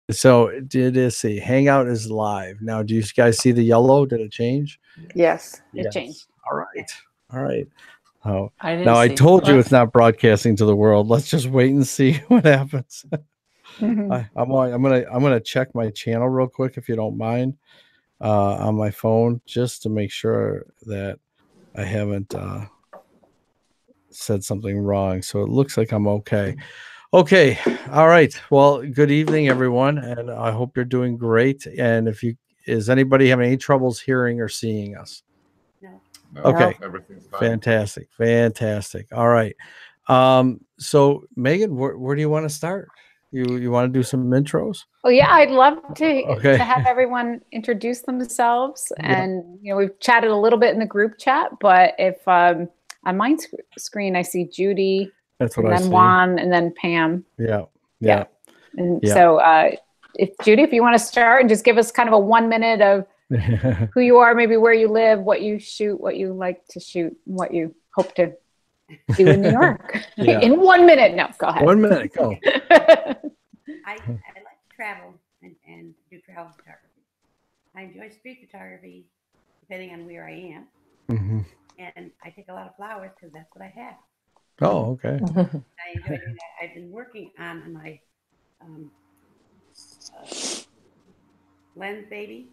So did it see Hangout is live now? Do you guys see the yellow? Did it change? Yes, it Yes. changed. All right. All right. Oh, I didn't now I see. told you Well, it's not broadcasting to the world. Let's just wait and see what happens. Mhm. I'm gonna check my channel real quick if you don't mind, on my phone just to make sure that I haven't said something wrong. So it looks like I'm okay. Okay. All right. Well, good evening, everyone, and I hope you're doing great. And is anybody having any troubles hearing or seeing us? No. Okay. Everything's fine. Fantastic. Fantastic. All right. So Megan, where do you want to start? You want to do some intros? Well, yeah, I'd love to Okay. have everyone introduce themselves, Yeah. and we've chatted a little bit in the group chat, but if on my screen I see Judy, That's what and I then see. Juan, and then Pam. Yeah. And Yeah. so, if Judy, if you want to start and just give us kind of a 1 minute of Yeah. who you are, maybe where you live, what you shoot, what you like to shoot, what you hope to do in New York. Yeah. In 1 minute. No, go ahead. 1 minute. Go. I like to travel and do travel photography. I enjoy street photography, depending on where I am, Mhm. and I take a lot of flowers because that's what I have. Oh, okay. I enjoy doing that. I've been working on my lens baby,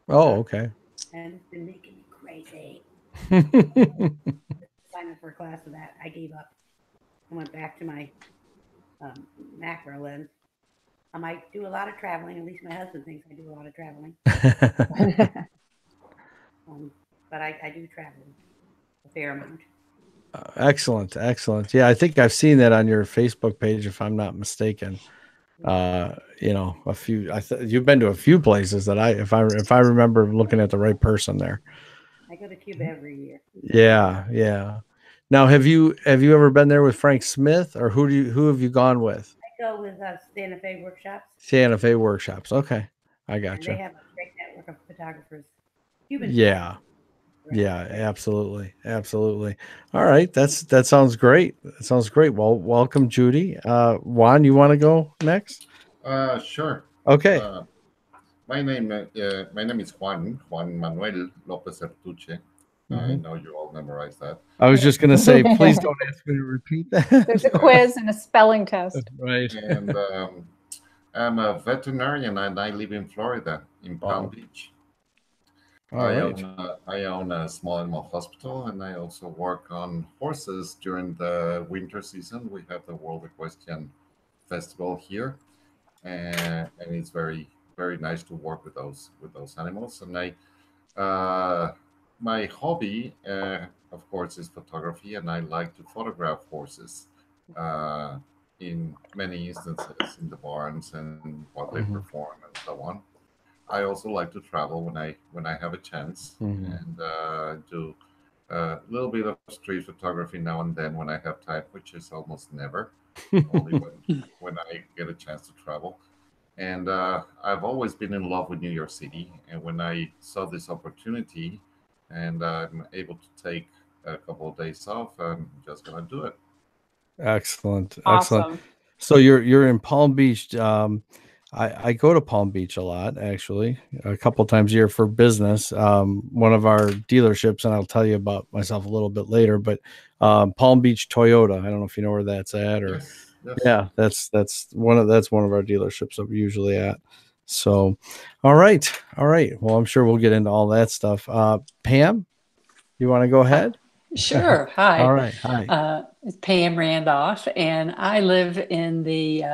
Oh, okay. and it's been making me crazy. Signed up for a class of that. I gave up. I went back to my macro lens. I might do a lot of traveling. At least my husband thinks I do a lot of traveling. But I do travel a fair amount. Excellent. Excellent. Yeah, I think I've seen that on your Facebook page, if I'm not mistaken. A few. You've been to a few places that if I remember looking at the right person there. I go to Cuba every year. Yeah, yeah. Now, have you ever been there with Frank Smith, or who have you gone with? I go with Santa Fe Workshops. Santa Fe Workshops. Okay, I And gotcha. they have a great network of photographers. Cuban Yeah. photographers. Yeah, absolutely. Absolutely. All right. That sounds great. That sounds great. Well, welcome, Judy. Juan, you want to go next? Sure. Okay. My name is Juan Manuel Lopez Ertuche. I know you all memorized that. I was just going to say, please don't ask me to repeat that. There's a quiz and a spelling test. Right. And I'm a veterinarian, and I live in Florida, in Palm Wow. Beach. All I right. own a small animal hospital, and I also work on horses during the winter season. We have the World Equestrian Festival here, and it's very, very nice to work with those animals. And my hobby, of course, is photography, and I like to photograph horses in many instances in the barns and what they perform and so on. I also like to travel when I have a chance, and do a little bit of street photography now and then when I have time, which is almost never, only when I get a chance to travel. And I've always been in love with New York City, and when I saw this opportunity, and I'm able to take a couple of days off, I'm just gonna do it. Excellent. Excellent. Awesome. So you're in Palm Beach. I go to Palm Beach a lot, actually, a couple times a year for business. One of our dealerships, and I'll tell you about myself a little bit later, but Palm Beach Toyota. I don't know if you know where that's at, or Yes. yeah, that's one of our dealerships that we're usually at. So, all right. Well, I'm sure we'll get into all that stuff. Pam, you want to go ahead? Sure. Hi. All right. Hi. It's Pam Randolph, and I live in the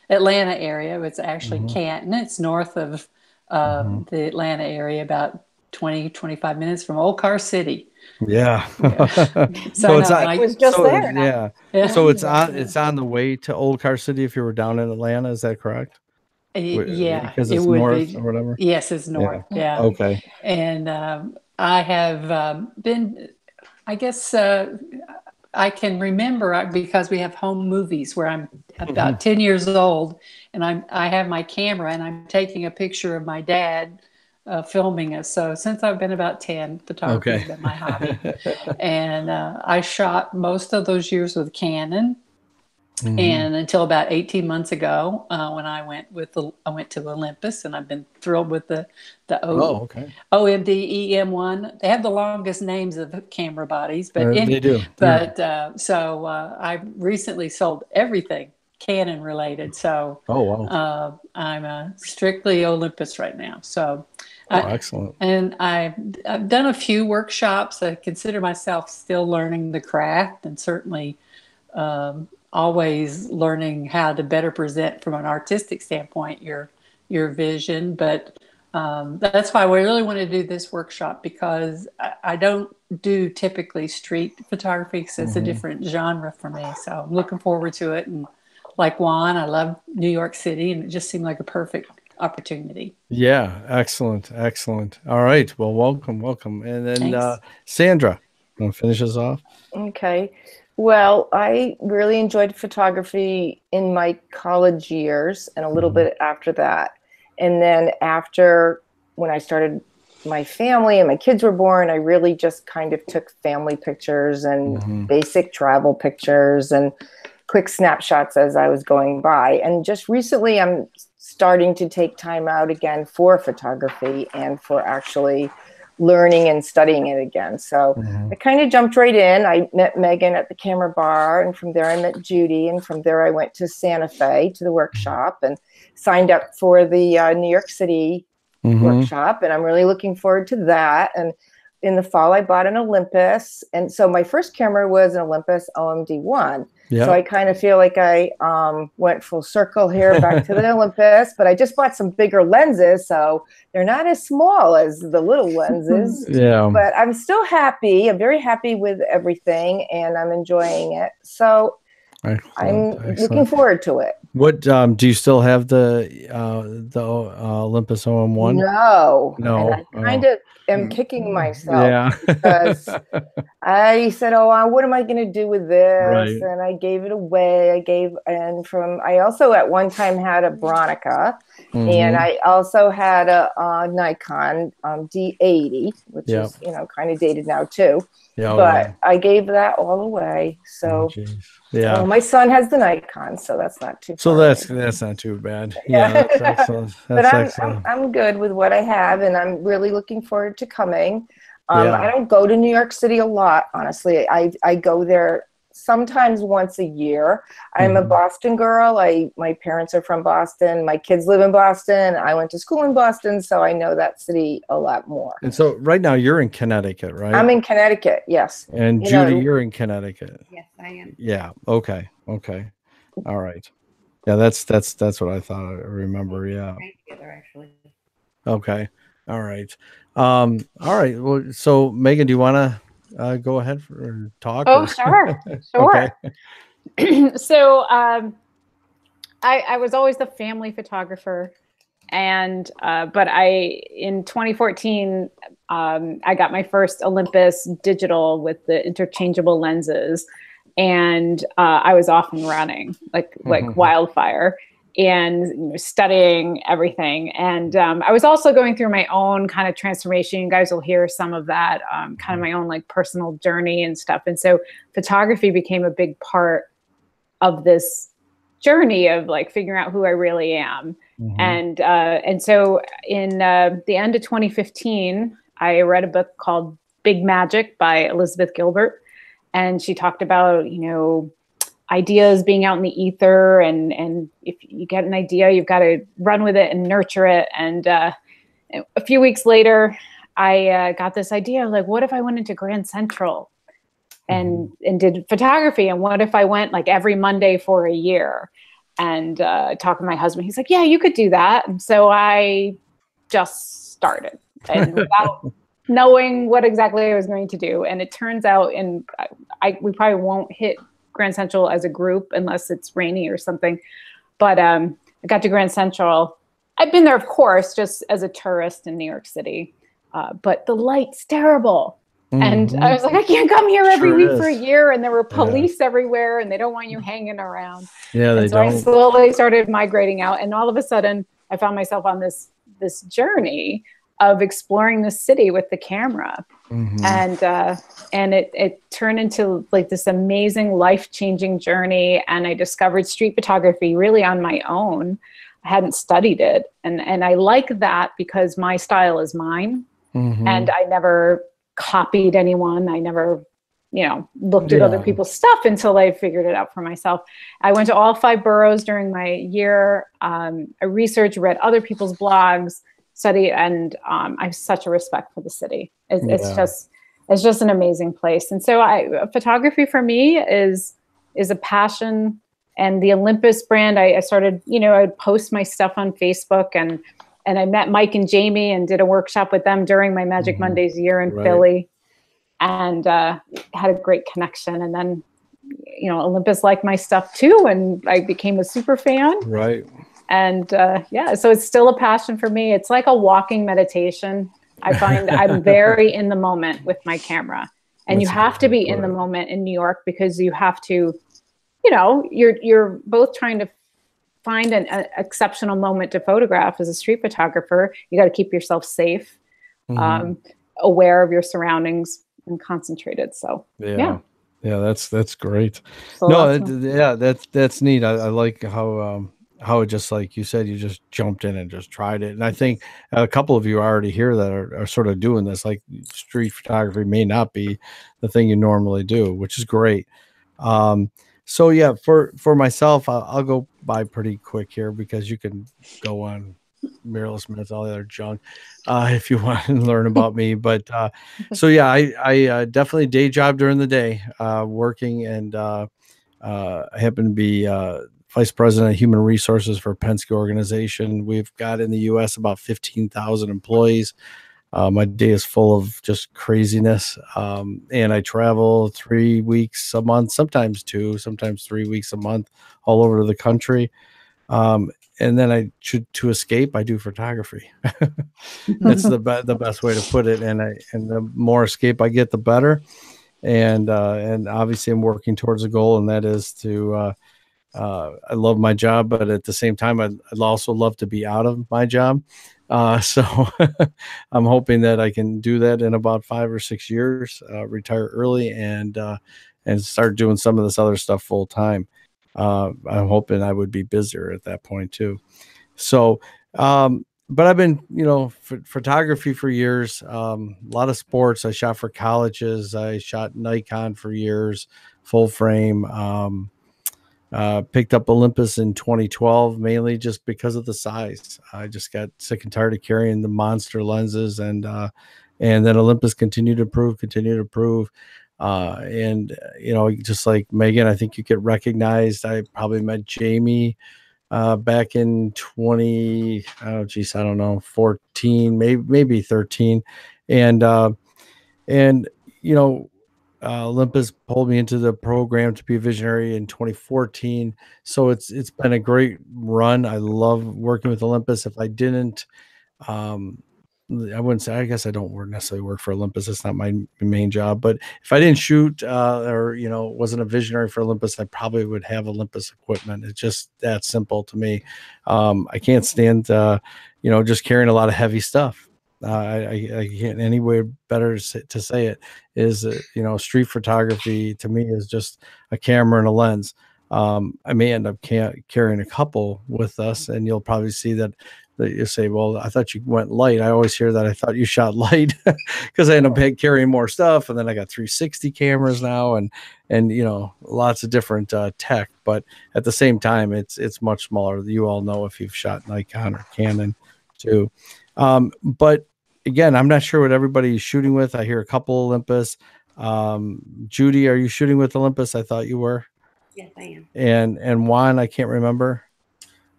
Atlanta area. It's actually Canton. It's north of the Atlanta area, about 20-25 minutes from Old Car City. Yeah. So it's I was just there. Yeah. So it's on the way to Old Car City if you were down in Atlanta. Is that correct? Yeah, Because it it's would north be. or whatever. Yes, it's north. Yeah. Okay. And I have been, I guess I can remember because we have home movies where I'm about 10 years old, and I have my camera and I'm taking a picture of my dad filming us. So since I've been about 10, photography has been my hobby. And I shot most of those years with Canon. Mhm. And until about 18 months ago, when I went to Olympus, and I've been thrilled with the Oh, okay. OMD EM1. They have the longest names of the camera bodies, but They do. I recently sold everything Canon related. So Oh, wow. I'm strictly Olympus right now. So. Oh, excellent. And I've done a few workshops. I consider myself still learning the craft, and certainly always learning how to better present from an artistic standpoint your vision. But that's why we really want to do this workshop, because I don't do typically street photography, because it's a different genre for me. So I'm looking forward to it. And like Juan, I love New York City, and it just seemed like a perfect opportunity. Yeah, excellent, excellent. All right, well, welcome. And then Thanks. Sandra, want to finish us off? Okay. Well, I really enjoyed photography in my college years and a little bit after that. And then after, when I started my family and my kids were born, I really just kind of took family pictures and basic travel pictures and quick snapshots as I was going by. And just recently, I'm starting to take time out again for photography and for actually learning and studying it again. So I kind of jumped right in. I met Megan at the camera bar, and from there I met Judy, and from there I went to Santa Fe to the workshop and signed up for the New York City workshop, and I'm really looking forward to that. And in the fall I bought an Olympus, and so my first camera was an Olympus OMD1. Yeah. So I kind of feel like I went full circle here back to the Olympus, but I just bought some bigger lenses, so they're not as small as the little lenses. Yeah. But I'm still happy. I'm very happy with everything, and I'm enjoying it. So I'm looking forward to it. What do you still have the Olympus OM1? No. No. And I kind of am kicking myself. Yeah. Because I said, "Oh, what am I going to do with this?" Right. And I gave it away. I also at one time had a Bronica, and I also had a Nikon D80, which is kind of dated now too. Yeah. But I gave that all away. So yeah. my son has the Nikon, so that's not too. So far that's not too bad. Yeah, that's excellent. But I'm good with what I have, and I'm really looking forward to coming. I don't go to New York City a lot, honestly. I go there sometimes once a year. I'm a Boston girl. My parents are from Boston. My kids live in Boston. I went to school in Boston, so I know that city a lot more. And so right now you're in Connecticut, right? I'm in Connecticut, yes. And Judy, you're in Connecticut. Yes, I am. Yeah. Okay. All right. Yeah, that's what I thought. I remember. Yeah. Together, actually. Okay. All right. All right. Well, so Megan, do you want to go ahead and talk? Oh, sure. Okay. So I was always the family photographer, and but in 2014 I got my first Olympus digital with the interchangeable lenses, and I was off and running like wildfire, and studying everything. And I was also going through my own kind of transformation. You guys will hear some of that, kind of my own like personal journey and stuff. And so photography became a big part of this journey of like figuring out who I really am. And so in the end of 2015, I read a book called Big Magic by Elizabeth Gilbert. And she talked about, ideas being out in the ether, and if you get an idea, you've got to run with it and nurture it. And a few weeks later, I got this idea, like, what if I went into Grand Central and did photography? And what if I went like every Monday for a year? And talked to my husband. He's like, yeah, you could do that. And so I just started, and without knowing what exactly I was going to do. And it turns out, we probably won't hit Grand Central as a group unless it's rainy or something. But I got to Grand Central. I've been there, of course, just as a tourist in New York City. But the light's terrible. And I was like, I can't come here every week for a year. And there were police everywhere, and they don't want you hanging around. Yeah, they don't. I slowly started migrating out. And all of a sudden, I found myself on this journey of exploring the city with the camera. Mhm. And it turned into like this amazing life-changing journey. And I discovered street photography really on my own. I hadn't studied it. And I like that because my style is mine. Mhm. And I never copied anyone. I never, looked at other Yeah. people's stuff until I figured it out for myself. I went to all 5 boroughs during my year. I researched, read other people's blogs, studied, and I have such a respect for the city. It's Yeah. just an amazing place. And so photography for me is a passion. And the Olympus brand, I started, I would post my stuff on Facebook, and I met Mike and Jamie and did a workshop with them during my Magic Mhm. Mondays year in Right. Philly, and had a great connection. And then, Olympus liked my stuff too, and I became a super fan. Right. And so it's still a passion for me. It's like a walking meditation. I find I'm very in the moment with my camera, and you That's have to be in the right. moment in New York, because you have to, you're both trying to find an exceptional moment to photograph as a street photographer. You got to keep yourself safe, Mhm. aware of your surroundings, and concentrated. So Yeah. Yeah, that's great. so No, that's that's neat. I like how it, just like you said, you just jumped in and just tried it. And I think a couple of you already here that are sort of doing this. Like, street photography may not be the thing you normally do, which is great. So yeah, for myself, I'll go by pretty quick here, because you can go on Mirrorless Minutes, all the other junk, if you want to learn about me. But so yeah, I definitely day job during the day, working, and I happen to be vice president of human resources for Penske organization. We've got in the U.S. about 15,000 employees. My day is full of just craziness, and I travel 3 weeks a month, sometimes 2, sometimes 3 weeks a month, all over the country. And then to escape, I do photography. That's the best way to put it. And the more escape I get, the better. And obviously I'm working towards a goal, and that is to I love my job, but at the same time, I'd also love to be out of my job. So I'm hoping that I can do that in about 5 or 6 years, retire early, and start doing some of this other stuff full time. I'm hoping I would be busier at that point too. So, but I've been, photography for years. A lot of sports. I shot for colleges. I shot Nikon for years, full frame. Picked up Olympus in 2012, mainly just because of the size. I just got sick and tired of carrying the monster lenses, and then Olympus continued to improve. Just like Megan, I think you get recognized. I probably met Jamie back in 14, maybe 13, and Olympus pulled me into the program to be a visionary in 2014. So it's been a great run. I love working with Olympus. If I didn't, I wouldn't say, I guess I don't necessarily work for Olympus. It's not my main job. But if I didn't shoot or wasn't a visionary for Olympus, I probably would have Olympus equipment. It's just that simple to me. I can't stand just carrying a lot of heavy stuff. I can't any way better to say it is, street photography to me is just a camera and a lens. I may end up carrying a couple with us, and you'll probably see that you say, well, I thought you went light. I always hear that I thought you shot light, because I end up carrying more stuff. And then I got 360 cameras now, and lots of different tech, but at the same time, it's much smaller. You all know if you've shot Nikon or Canon too. But again, I'm not sure what everybody's shooting with. I hear a couple Olympus. Judy, are you shooting with Olympus? I thought you were. Yes, I am. And Juan, I can't remember.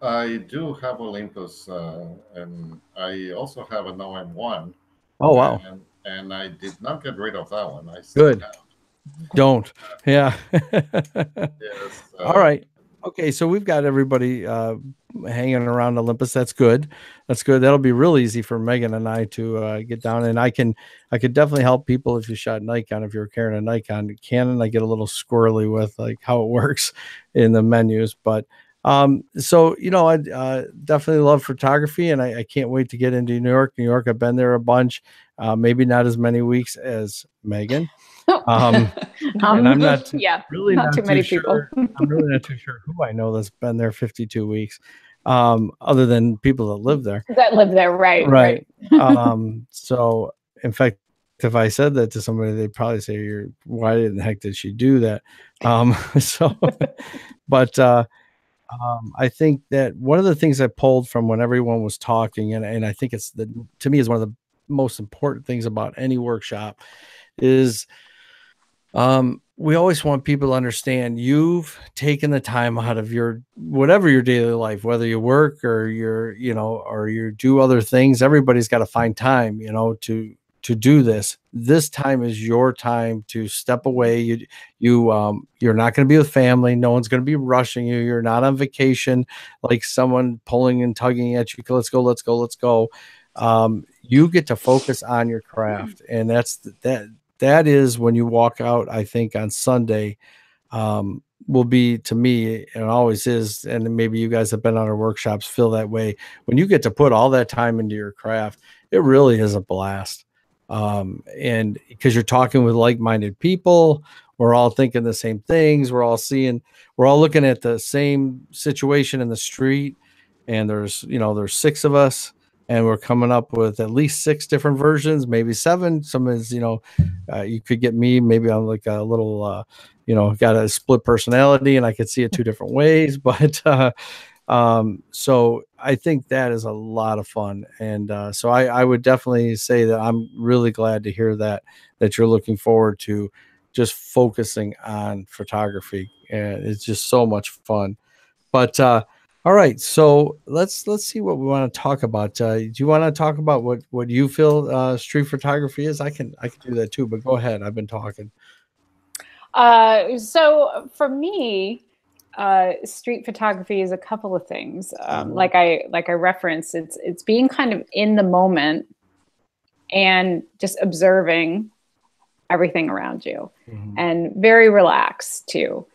I do have Olympus, and I also have an OM1. Oh, wow. And I did not get rid of that one. I still Good. have. Don't. Yeah. Yes. All right. Okay, so we've got everybody hanging around Olympus. That's good. That'll be real easy for Megan and I to get down. And I could definitely help people if you shot Nikon. If you're carrying a Nikon, Canon, I get a little squirrely with like how it works in the menus. But So, you know, I definitely love photography, and I can't wait to get into New York. New York, I've been there a bunch, maybe not as many weeks as Megan. And I'm not yeah, really not too many people. sure. I'm really not too sure who I know that's been there 52 weeks, other than people that live there. That live there, right? Right. So, in fact, if I said that to somebody, they'd probably say, "You're why in the heck did she do that?" So, but I think that one of the things I pulled from when everyone was talking, and I think it's to me is one of the most important things about any workshop is we always want people to understand you've taken the time out of your whatever your daily life, whether you work or or you do other things. Everybody's got to find time, to do this. This time is your time to step away. You're not going to be with family. No one's going to be rushing you. You're not on vacation, like someone pulling and tugging at you. Let's go, let's go, let's go. You get to focus on your craft. And that is when you walk out, I think on Sunday, will be, to me, and always is, and maybe you guys have been on our workshops, feel that way. When you get to put all that time into your craft, it really is a blast. And because you're talking with like-minded people, we're all thinking the same things. We're all looking at the same situation in the street, and there's 6 of us, and we're coming up with at least 6 different versions, maybe 7. Some is, you could get me, maybe I'm like a little, got a split personality and I could see it 2 different ways, but, so I think that is a lot of fun. And, so I would definitely say that I'm really glad to hear that you're looking forward to just focusing on photography, and it's just so much fun. But, all right, so let's see what we want to talk about. Do you want to talk about what you feel street photography is? I can do that too, but go ahead. I've been talking. So for me, street photography is a couple of things. Like I referenced, it's being kind of in the moment and just observing everything around you, and very relaxed too.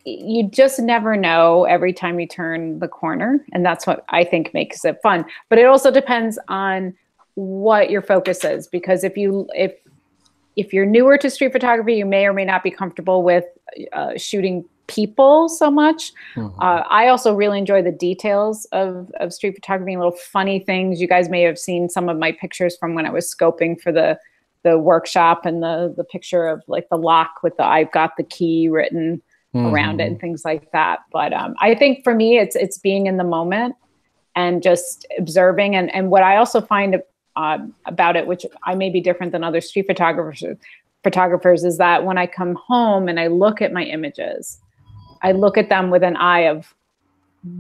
You just never know every time you turn the corner. And that's what I think makes it fun. But it also depends on what your focus is, because if you're newer to street photography, you may or may not be comfortable with shooting people so much. I also really enjoy the details of street photography, little funny things. You guys may have seen some of my pictures from when I was scoping for the workshop, and the picture of like the lock with the "I've got the key" written around it and things like that. But I think for me, it's being in the moment and just observing. And what I also find about it, which I may be different than other street photographers, is that when I come home and I look at my images, I look at them with an eye of,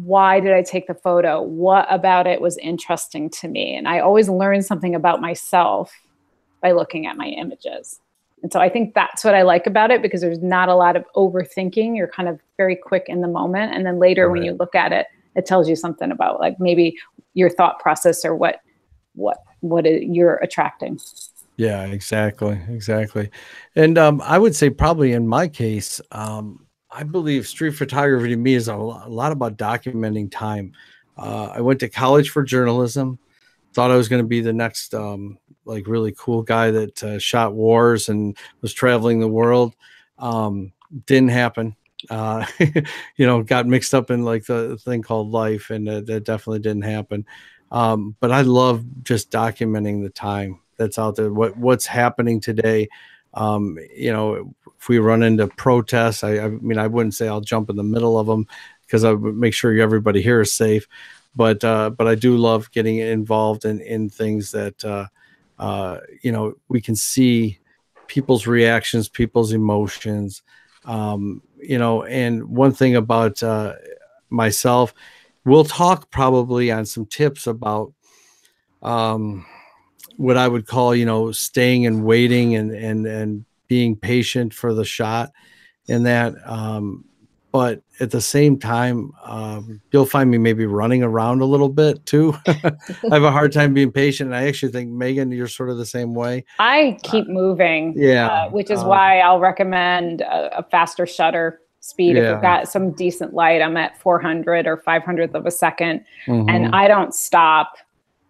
why did I take the photo? What about it was interesting to me? And I always learn something about myself by looking at my images. And so I think that's what I like about it, because there's not a lot of overthinking. You're kind of very quick in the moment. And then later when you look at it, it tells you something about like maybe your thought process or what you're attracting. Yeah, exactly. And I would say probably in my case, I believe street photography to me is a lot about documenting time. I went to college for journalism, thought I was going to be the next like really cool guy that shot wars and was traveling the world. Didn't happen. Got mixed up in like the thing called life, and that definitely didn't happen. But I love just documenting the time that's out there, what's happening today. If we run into protests, I mean, I wouldn't say I'll jump in the middle of them, because I would make sure everybody here is safe. But I do love getting involved in things that, we can see people's reactions, people's emotions, and one thing about myself, we'll talk probably on some tips about what I would call, staying and waiting and being patient for the shot and that. But at the same time, you'll find me maybe running around a little bit too. I have a hard time being patient. And I actually think, Megan, you're sort of the same way. I keep moving, yeah, which is why I'll recommend a faster shutter speed. If Yeah. we've got some decent light, I'm at 400 or 500th of a second. Mhm. And I don't stop.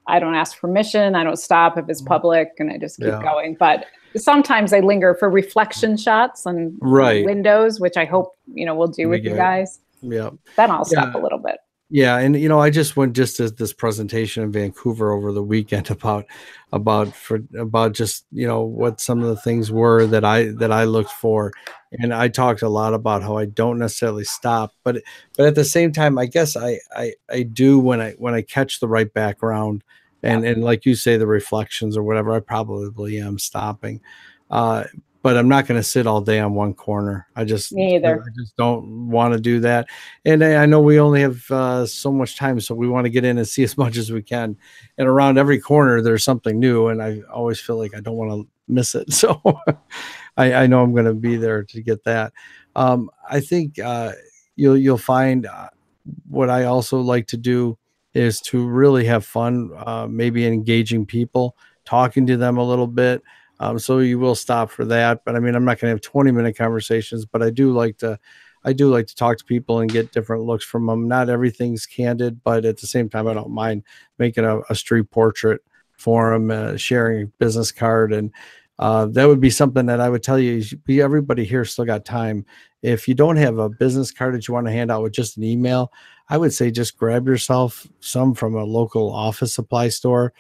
I don't ask permission. I don't stop if it's public, and I just keep Yeah. going. But sometimes I linger for reflection shots on Right. windows, which I hope, we'll do We with you get it. guys. Yeah. Then I'll stop Yeah. a little bit. Yeah, and I just went just to this presentation in Vancouver over the weekend about just what some of the things were that I looked for, and I talked a lot about how I don't necessarily stop, but at the same time, I guess I do when I catch the right background, and like you say, the reflections or whatever, I probably am stopping. But I'm not going to sit all day on one corner. Me either. I just don't want to do that. And I know we only have so much time, so we want to get in and see as much as we can. And around every corner, there's something new, and I always feel like I don't want to miss it. So I know I'm going to be there to get that. I think you'll find what I also like to do is to really have fun, maybe engaging people, talking to them a little bit. So you will stop for that, but I mean, I'm not going to have 20-minute conversations, but I do like to talk to people and get different looks from them. Not everything's candid, but at the same time, I don't mind making a street portrait for them, sharing a business card. And that would be something that I would tell you, everybody here still got time. If you don't have a business card that you want to hand out with just an email, I would say just grab yourself some from a local office supply store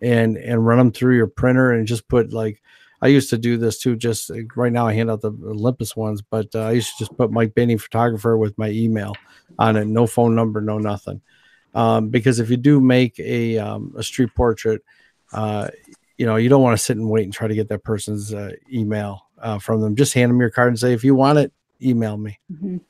and run them through your printer and just put, like, I used to do this too. Just right now I hand out the Olympus ones, but I used to just put Mike Binney Photographer with my email on it. No phone number, no nothing. Because if you do make a street portrait, you don't want to sit and wait and try to get that person's email from them. Just hand them your card and say, if you want it, email me, and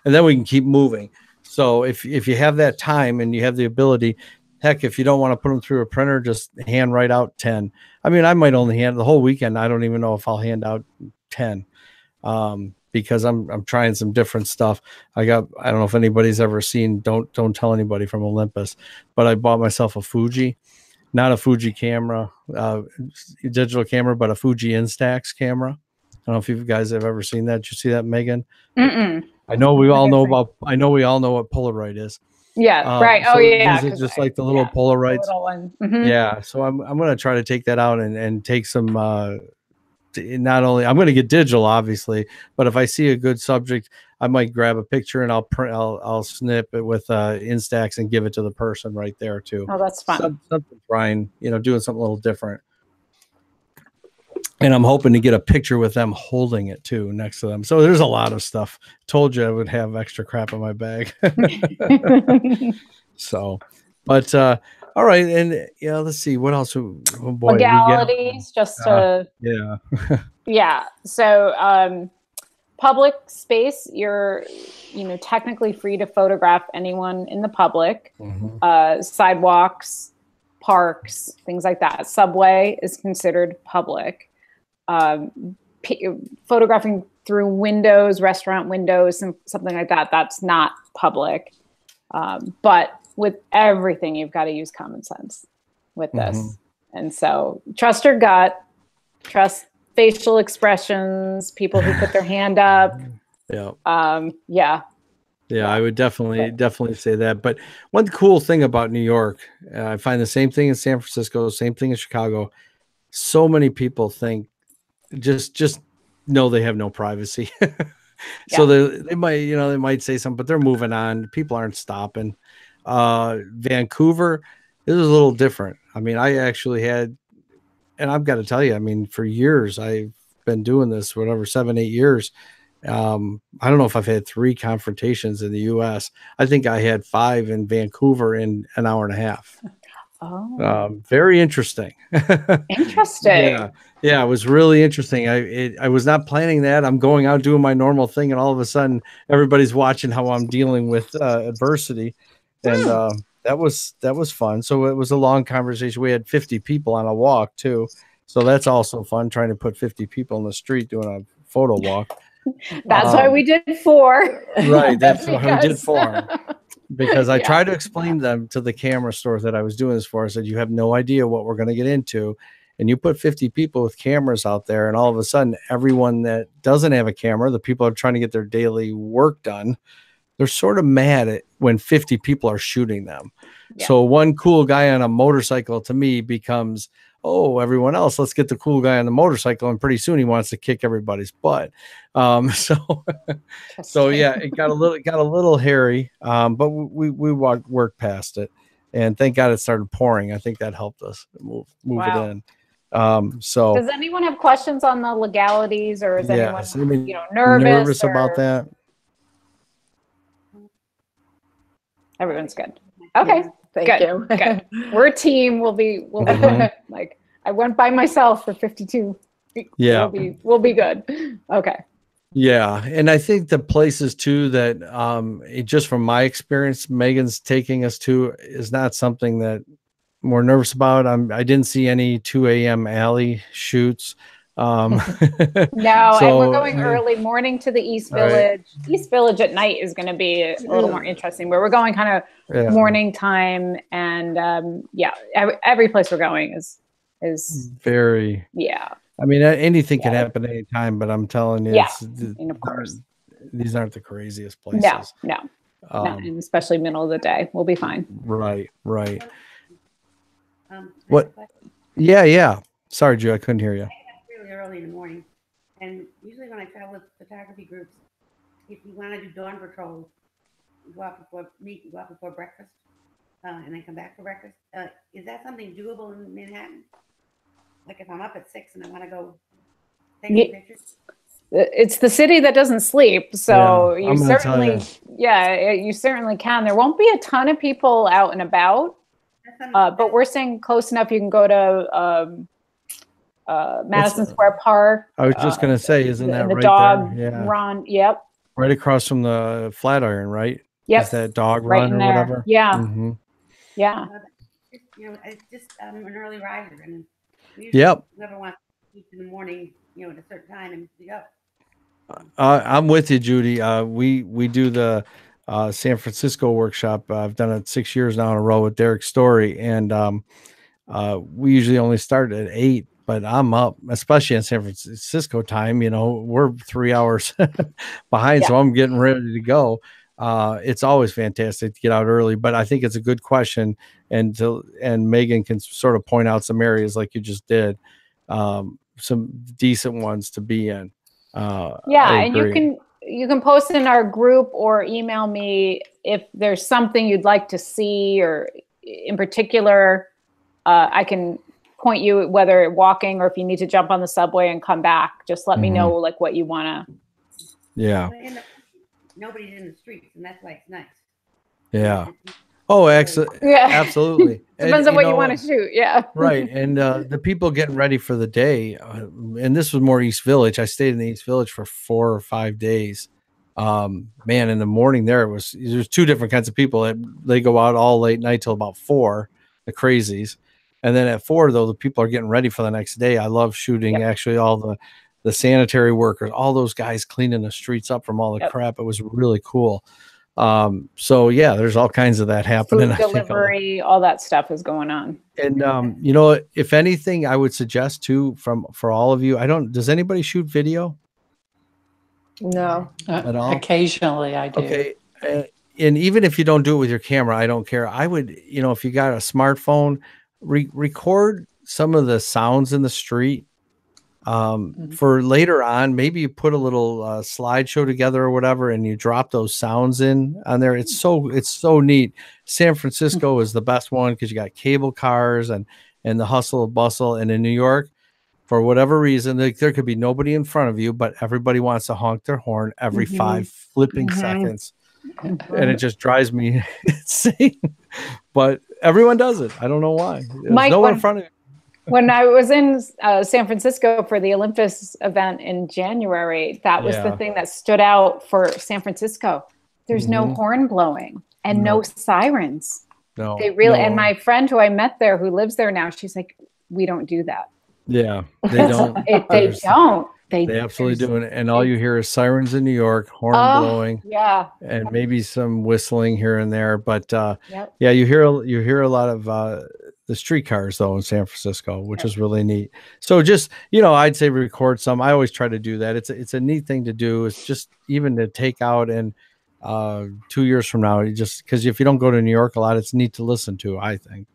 then we can keep moving. So if you have that time and you have the ability, heck, if you don't want to put them through a printer, just hand write out 10. I mean, I might only hand the whole weekend. I don't even know if I'll hand out 10 because I'm trying some different stuff. I don't know if anybody's ever seen, don't tell anybody from Olympus, but I bought myself a Fuji, not a Fuji camera, digital camera, but a Fuji Instax camera. I don't know if you guys have ever seen that. Did you see that, Megan? Mm-mm. I know we all know what Polaroid is. Yeah, right. So Oh, yeah. these are just like the little Polaroids. Little one. Mm-hmm. Yeah. So I'm going to try to take that out and take some, not only I'm going to get digital, obviously, but if I see a good subject, I might grab a picture and I'll snip it with Instax and give it to the person right there too. Oh, that's fun. Something trying, doing something a little different. And I'm hoping to get a picture with them holding it too next to them. So there's a lot of stuff. Told you I would have extra crap in my bag. So, but all right. And let's see what else. Oh boy, legalities, yeah. So public space, you're technically free to photograph anyone in the public. Mm-hmm. Sidewalks, parks, things like that. Subway is considered public. Photographing through windows, restaurant windows, and something like that, that's not public. But with everything, you've got to use common sense with this. Mm-hmm. And so trust your gut, trust facial expressions, people who put their hand up. Yeah. Yeah, I would definitely say that. But one cool thing about New York, I find the same thing in San Francisco, same thing in Chicago. So many people think just know they have no privacy. So they might say something, but they're moving on. People aren't stopping. Vancouver is a little different. I mean, I actually had, and I've got to tell you, I mean, for years I've been doing this, 7-8 years. I don't know if I've had 3 confrontations in the US. I think I had 5 in Vancouver in an hour and a half. Oh, very interesting. Interesting. Yeah, it was really interesting. I was not planning that. I'm going out doing my normal thing, and all of a sudden, everybody's watching how I'm dealing with adversity, and that was fun. So it was a long conversation. We had 50 people on a walk too, so that's also fun. Trying to put 50 people in the street doing a photo walk. That's why we did 4. Right. That's why we did 4. Because I tried to explain them to the camera store that I was doing this for. I said, you have no idea what we're going to get into. and you put 50 people with cameras out there, and all of a sudden everyone that doesn't have a camera, the people are trying to get their daily work done, they're sort of mad at when 50 people are shooting them. Yeah. So one cool guy on a motorcycle to me becomes, oh, everyone else, let's get the cool guy on the motorcycle. And pretty soon he wants to kick everybody's butt. So yeah, it got a little hairy. But we worked past it, and thank God it started pouring. I think that helped us move Wow. it in. So does anyone have questions on the legalities, or is anyone, yes, I mean, nervous about or- that? Everyone's good. Okay. Thank Good, you. good. We're a team. We'll be Mhm. like, I went by myself for 52. Yeah. We'll be good. Okay. Yeah, and I think the places too that just from my experience, Megan's taking us to is not something that we're nervous about. I didn't see any 2 a.m. alley shoots. No, and So, we're going early morning to the East All right. Village. East Village at night is going to be a little more interesting, where we're going kind of yeah, morning time, and yeah, every place we're going is very. yeah. I mean, anything can Yeah. happen anytime, but I'm telling you, Yeah, it's, and of course. these aren't the craziest places. No, Um, and especially middle of the day, we'll be fine. right. I have What? a question. Yeah. Sorry, Drew, I couldn't hear you. I get up really early in the morning, and usually when I travel with photography groups, if you want to do dawn patrol, you go out before breakfast, and then come back for breakfast. Is that something doable in Manhattan? Like if I'm up at 6 and I want to go take Ye- some pictures. It's the city that doesn't sleep, so Yeah, I'm you gonna tell certainly, you certainly can. There won't be a ton of people out and about, That's something- but we're staying close enough. You can go to Madison It's- Square Park. I was just gonna say, isn't that the right dog there? Yeah, run? Yep, right across from the Flatiron, right? yep, Is that dog right run in or there. whatever? Yeah, Mhm. yeah. it's just I'm an early riser, and usually Yep. whoever wants to eat in the morning, at a certain time, and we go. I'm with you, Judy. We do the San Francisco workshop. I've done it 6 years now in a row with Derek Story, and we usually only start at 8. But I'm up, especially in San Francisco time. We're 3 hours behind, so I'm getting ready to go. It's always fantastic to get out early, but I think it's a good question, and Megan can sort of point out some areas like you just did, some decent ones to be in. Yeah, I and you agree. can post in our group or email me if there's something you'd like to see, or in particular, I can point you whether walking or if you need to jump on the subway and come back. Just let me know like what you want to. Yeah. Nobody's in the streets, and that's why it's nice. Yeah. Oh, excellent. Yeah, Absolutely. depends on what you want to shoot. Yeah. Right. And the people getting ready for the day, and this was more East Village. I stayed in the East Village for 4 or 5 days. Man, in the morning there's 2 different kinds of people. They go out all late night till about 4, the crazies. And then at 4, though, the people are getting ready for the next day. I love shooting actually all the sanitary workers, all those guys cleaning the streets up from all the crap. It was really cool. So yeah, there's all kinds of that happening. Food delivery, all that stuff is going on. And if anything, I would suggest too, for all of you, does anybody shoot video No. at all? Occasionally I do. Okay. And even if you don't do it with your camera, I don't care. I would, if you got a smartphone, record some of the sounds in the street. For later on, maybe you put a little slideshow together or whatever, and you drop those sounds in on there. It's so neat. San Francisco is the best one because you got cable cars and the hustle and bustle. And in New York, for whatever reason, there could be nobody in front of you, but everybody wants to honk their horn every 5 flipping seconds, and it just drives me insane. But everyone does it. I don't know why. There's Mike, no one in front of you. When I was in San Francisco for the Olympus event in January, that was the thing that stood out for San Francisco. There's no horn blowing and no sirens. No, They really, no. and my friend who I met there, who lives there now, she's like, we don't do that. Yeah, they don't. They don't. They absolutely do. And all you hear is sirens in New York, horn blowing, Yeah. and maybe some whistling here and there. But Yep. yeah, you hear a lot of streetcars though in San Francisco, which is really neat. So just, you know, I'd say record some. I always try to do that. It's a neat thing to do. It's just even to take out and 2 years from now, you just, because if you don't go to New York a lot, it's neat to listen to, I think.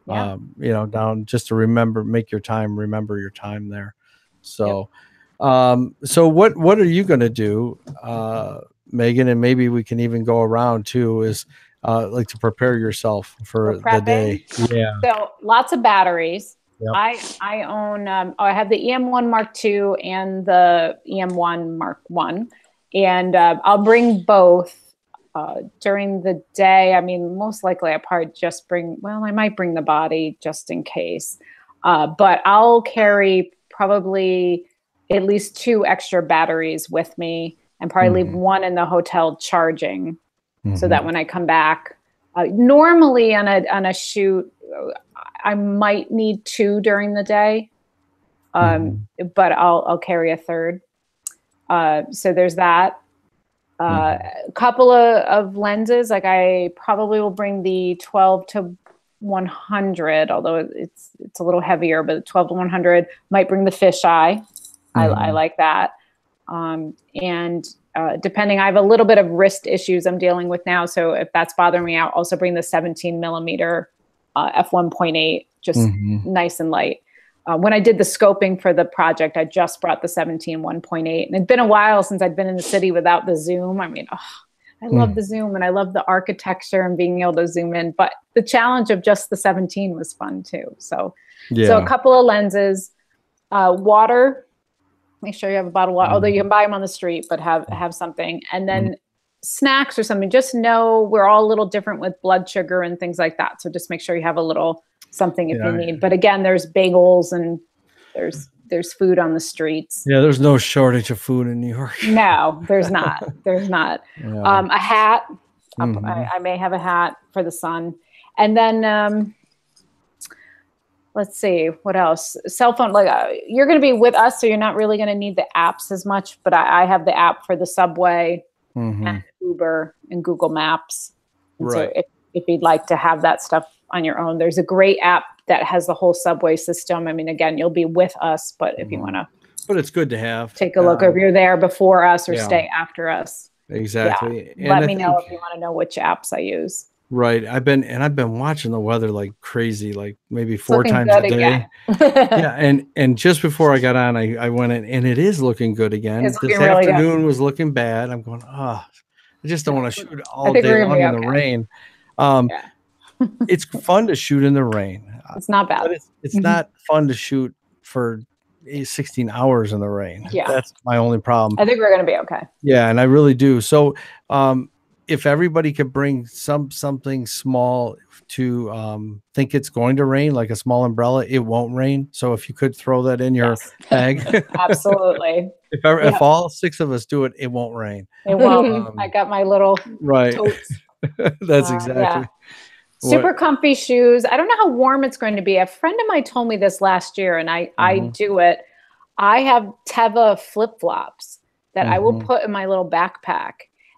Yeah. You know, down just to remember your time there. So so what are you going to do, Megan? And maybe we can even go around too, is like to prepare yourself for the day. Yeah. So lots of batteries. Yep. I own, I have the EM1 Mark II and the EM1 Mark I. And I'll bring both during the day. I mean, most likely I probably just I might bring the body just in case. But I'll carry probably at least 2 extra batteries with me and probably leave one in the hotel charging so that when I come back, normally on a shoot, I might need 2 during the day, but I'll carry a third. So there's that. A couple of lenses, like I probably will bring the 12 to 100, although it's a little heavier, but the 12 to 100 might bring the fisheye. I like that. And depending, I have a little bit of wrist issues I'm dealing with now. So if that's bothering me, I'll also bring the 17 millimeter f1.8, just nice and light. When I did the scoping for the project, I just brought the 17 1.8, and it'd been a while since I'd been in the city without the zoom. I mean, I love the zoom and I love the architecture and being able to zoom in, but the challenge of just the 17 was fun too. So a couple of lenses, water, make sure you have a bottle of water, although you can buy them on the street, but have something. And then snacks or something. Just know we're all a little different with blood sugar and things like that. So just make sure you have a little something if you need. But again, there's bagels and there's food on the streets. Yeah, there's no shortage of food in New York. No, there's not. There's not. Yeah. A hat. I may have a hat for the sun. And then let's see, what else? Cell phone, like you're going to be with us, so you're not really going to need the apps as much, but I have the app for the subway and Uber and Google Maps. And so if you'd like to have that stuff on your own, there's a great app that has the whole subway system. I mean, again, you'll be with us, but if you want to, but it's good to have, take a look if you're there before us or stay after us. Exactly. Yeah. Let me know if you want to know which apps I use. Right. I've been watching the weather like crazy, like maybe 4 times a day. And just before I got on, I went in and it is looking good again. This afternoon was looking bad. I'm going, I just don't want to shoot all day long in the rain. It's fun to shoot in the rain. It's not bad. But it's not fun to shoot for 16 hours in the rain. Yeah. That's my only problem. I think we're going to be okay. Yeah. And I really do. So, if everybody could bring something small to think it's going to rain, like a small umbrella, it won't rain. So if you could throw that in your bag. Absolutely. If all 6 of us do it, it won't rain. It won't. I got my little totes. That's exactly. Super comfy shoes. I don't know how warm it's going to be. A friend of mine told me this last year, and I do it. I have Teva flip-flops that I will put in my little backpack.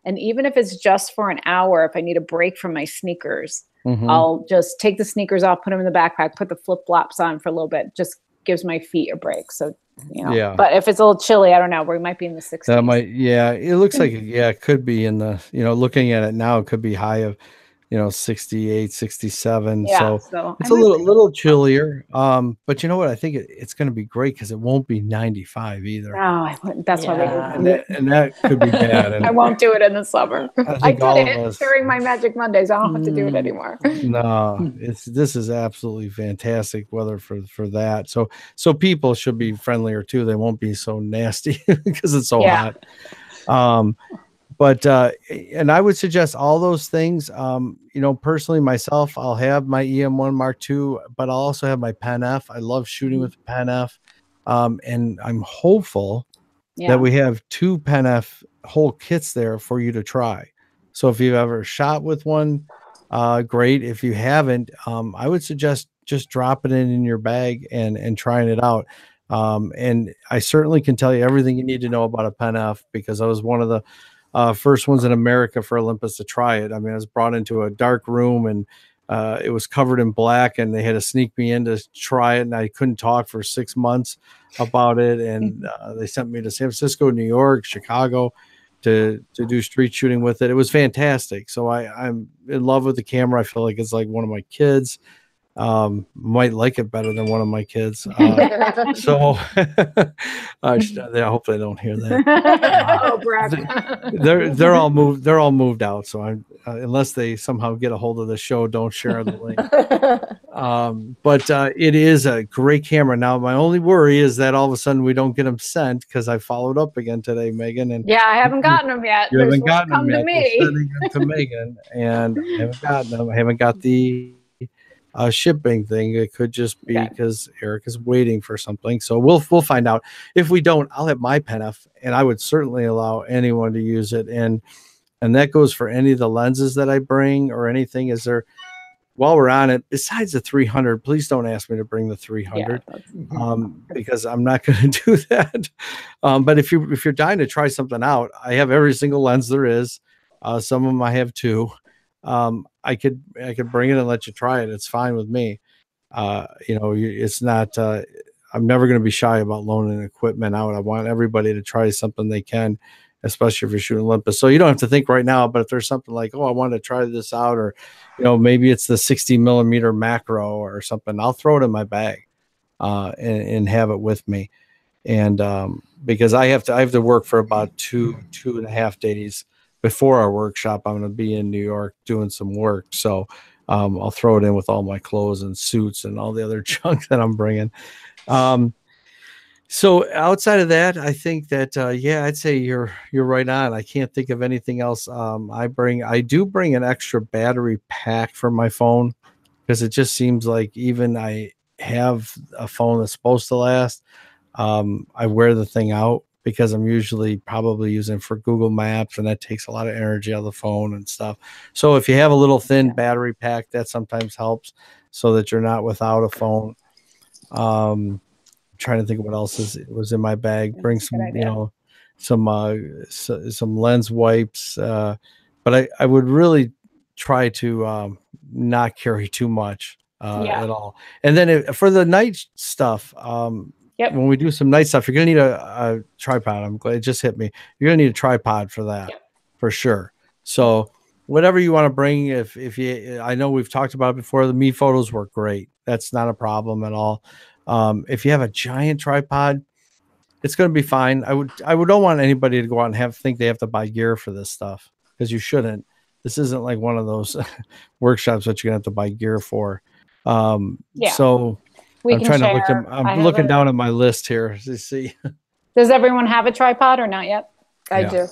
And even if it's just for an hour, if I need a break from my sneakers, I'll just take the sneakers off, put them in the backpack, put the flip-flops on for a little bit. Just gives my feet a break. So, but if it's a little chilly, I don't know, we might be in the 60s. That might, it looks like, it could be in the, looking at it now, it could be high of, 68, 67. So it's a little chillier. But you know what? I think it's going to be great because it won't be 95 either. No, that's why and that could be bad. And I won't do it in the summer. I did it during my Magic Mondays. I don't have to do it anymore. No, this is absolutely fantastic weather for that. So people should be friendlier too. They won't be so nasty because it's so hot. But and I would suggest all those things. Personally myself, I'll have my EM1 Mark II, but I'll also have my Pen F. I love shooting with the Pen F, and I'm hopeful that we have 2 Pen F whole kits there for you to try. So if you've ever shot with one, great. If you haven't, I would suggest just dropping it in your bag and trying it out. And I certainly can tell you everything you need to know about a Pen F because I was one of the first ones in America for Olympus to try it. I mean, I was brought into a dark room and It was covered in black, and they had to sneak me in to try it, and I couldn't talk for 6 months about it. And they sent me to San Francisco, New York, Chicago to do street shooting with it. It was fantastic. So I'm in love with the camera. I feel like it's like one of my kids. Might like it better than one of my kids. So I hope they don't hear that. Oh, Brad. They're all moved. They're all moved out. So I'm unless they somehow get a hold of the show, don't share the link. But it is a great camera. Now my only worry is that all of a sudden we don't get them sent, because I followed up again today, Megan. And Yeah, I haven't gotten them yet. you haven't gotten Come them to yet. me. They're sending them to Megan, and I haven't gotten them. I haven't got the shipping thing. It could just be Okay. because Eric is waiting for something. So we'll find out. If we don't, I'll have my PenF, and I would certainly allow anyone to use it. And that goes for any of the lenses that I bring or anything. Is there, while we're on it, besides the 300, please don't ask me to bring the 300. Because I'm not going to do that. But if you're dying to try something out, I have every single lens there is. Some of them I have too. I could bring it and let you try it. It's fine with me. It's not. I'm never going to be shy about loaning equipment out. I want everybody to try something they can, especially if you're shooting Olympus. So you don't have to think right now. But if there's something like, oh, I want to try this out, or maybe it's the 60 millimeter macro or something, I'll throw it in my bag and have it with me. And because I have to work for about 2.5 days before our workshop. I'm going to be in New York doing some work. So I'll throw it in with all my clothes and suits and all the other junk that I'm bringing. So outside of that, I think that, I'd say you're right on. I can't think of anything else. I do bring an extra battery pack for my phone, because it just seems like even I have a phone that's supposed to last. I wear the thing out, because I'm usually probably using for Google Maps, and that takes a lot of energy out of the phone and stuff. So if you have a little thin battery pack, that sometimes helps, so that you're not without a phone. Trying to think of what else was in my bag. Bring some, some lens wipes. But I would really try to not carry too much at all. And then for the night stuff, when we do some night stuff, you're going to need a tripod. I'm glad it just hit me. You're going to need a tripod for that, for sure. So whatever you want to bring, if you, I know we've talked about it before, the Me photos work great. That's not a problem at all. If you have a giant tripod, it's going to be fine. I don't want anybody to go out and think they have to buy gear for this stuff, because you shouldn't. This isn't like one of those workshops that you're going to have to buy gear for. So I'm trying to look at, I'm looking down at my list here to see. Does everyone have a tripod or not yet? I do.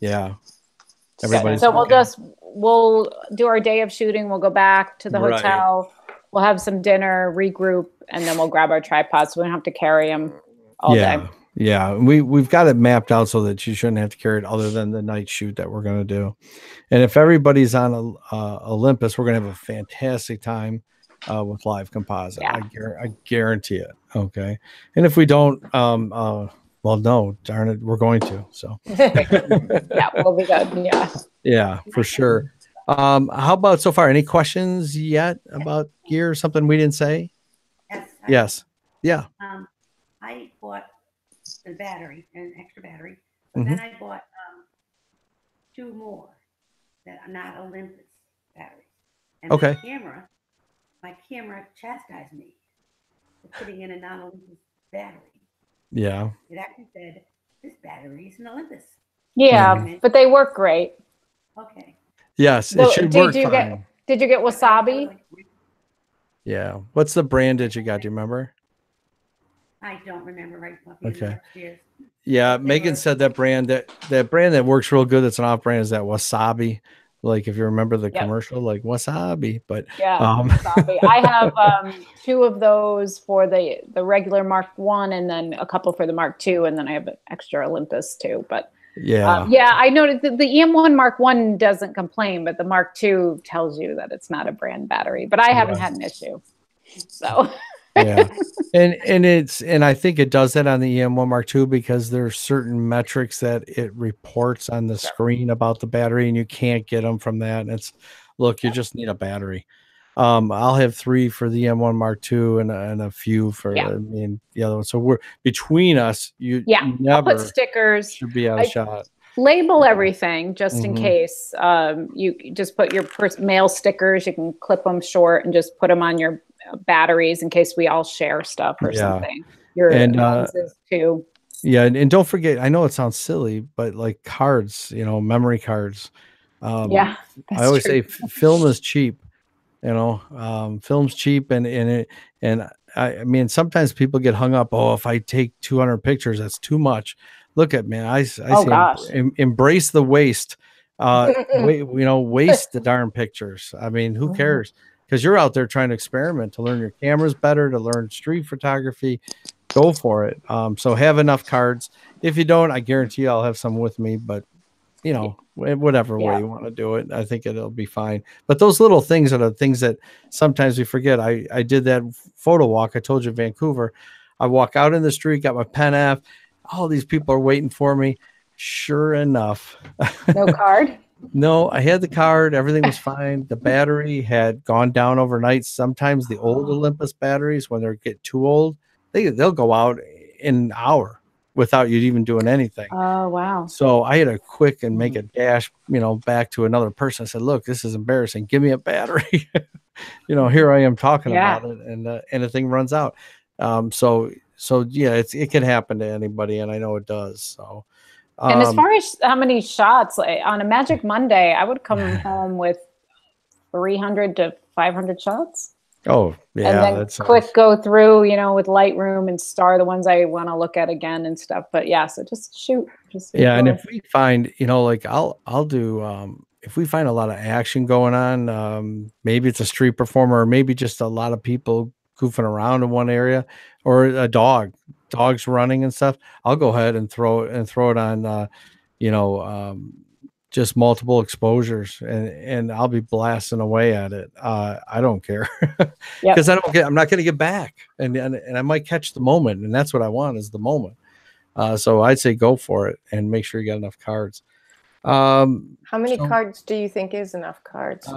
Yeah. So we'll do our day of shooting. We'll go back to the hotel. We'll have some dinner, regroup, and then we'll grab our tripods, so we don't have to carry them all day. Yeah. We've got it mapped out so that you shouldn't have to carry it other than the night shoot that we're going to do. And if everybody's on Olympus, we're going to have a fantastic time with live composite. I guarantee it. Okay. And if we don't, well, no, darn it, we're going to. So we'll be good. Yeah, for sure. How about so far? Any questions yet about gear? Something we didn't say? Yes. Yeah. I bought an extra battery, but then I bought 2 more that are not Olympus batteries. And my camera chastised me for putting in a non-Olympus battery. Yeah. It actually said, this battery is an Olympus. Yeah, but they work great. Okay. Yes, it should work fine. Did you get Wasabi? Yeah. What's the brand that you got? Do you remember? I don't remember right now. Okay. Yeah, Megan said that brand that works real good. That's an off brand is that Wasabi. Like if you remember the commercial, like Wasabi. But Wasabi. I have 2 of those for the regular Mark 1, and then a couple for the Mark 2, and then I have an extra Olympus too. But I noticed that the EM1 Mark 1 doesn't complain, but the Mark 2 tells you that it's not a brand battery. But I haven't had an issue. So and I think it does that on the EM1 Mark II, because there's certain metrics that it reports on the screen about the battery, and you can't get them from that. And it's, look, you just need a battery. I'll have 3 for the M1 Mark II and a few for me and the other one. So we're between us. You I'll never put stickers. should be out of shot. Label everything just in case. You just put your mail stickers. You can clip them short and just put them on your batteries in case we all share stuff or something. Your lenses too. Yeah, and don't forget. I know it sounds silly, but like cards, memory cards. I always say film is cheap. Film's cheap, and I mean sometimes people get hung up. Oh, if I take 200 pictures, that's too much. Look at man, I say embrace the waste. Waste the darn pictures. I mean, who cares? Because you're out there trying to experiment to learn your cameras better, to learn street photography. Go for it. So have enough cards. If you don't, I guarantee you I'll have some with me. But whatever way you want to do it, I think it'll be fine. But those little things are the things that sometimes we forget. I did that photo walk. I told you, Vancouver. I walk out in the street, got my Pen F. All these people are waiting for me. Sure enough. No card? No, I had the card. Everything was fine. The battery had gone down overnight. Sometimes the old Olympus batteries, when they get too old, they'll go out in an hour without you even doing anything. Oh, wow. So I had to quick and make a dash, back to another person. I said, look, this is embarrassing. Give me a battery. Here I am talking about it, and the thing runs out. So yeah, it can happen to anybody, and I know it does. So, and as far as how many shots on a Magic Monday, I would come home with 300 to 500 shots. Oh, yeah. And then quick go through, with Lightroom and star the ones I want to look at again and stuff. But so just shoot. And if we find, I'll do, if we find a lot of action going on, maybe it's a street performer, or maybe just a lot of people goofing around in one area, or a dog's running and stuff, I'll go ahead and throw it on, just multiple exposures, and I'll be blasting away at it. I don't care because I'm not going to get back, and I might catch the moment, and that's what I want is the moment. So I'd say go for it and make sure you got enough cards. How many cards do you think is enough cards?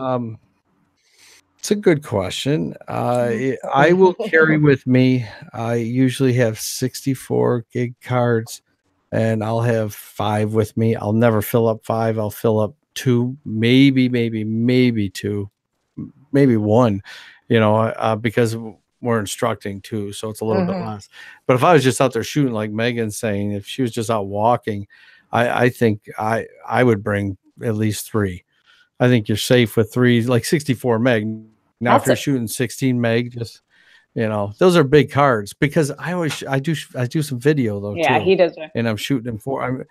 It's a good question. I will carry with me. I usually have 64 gig cards, and I'll have 5 with me. I'll never fill up 5. I'll fill up 2, maybe 2, maybe 1, because we're instructing too. So it's a little bit less. But if I was just out there shooting, like Megan's saying, if she was just out walking, I think I would bring at least 3. I think you're safe with 3, like 64 meg. Now, if you're shooting 16 meg, just, those are big cards, because I do some video though. Yeah, too, he does. And I'm shooting in 4K.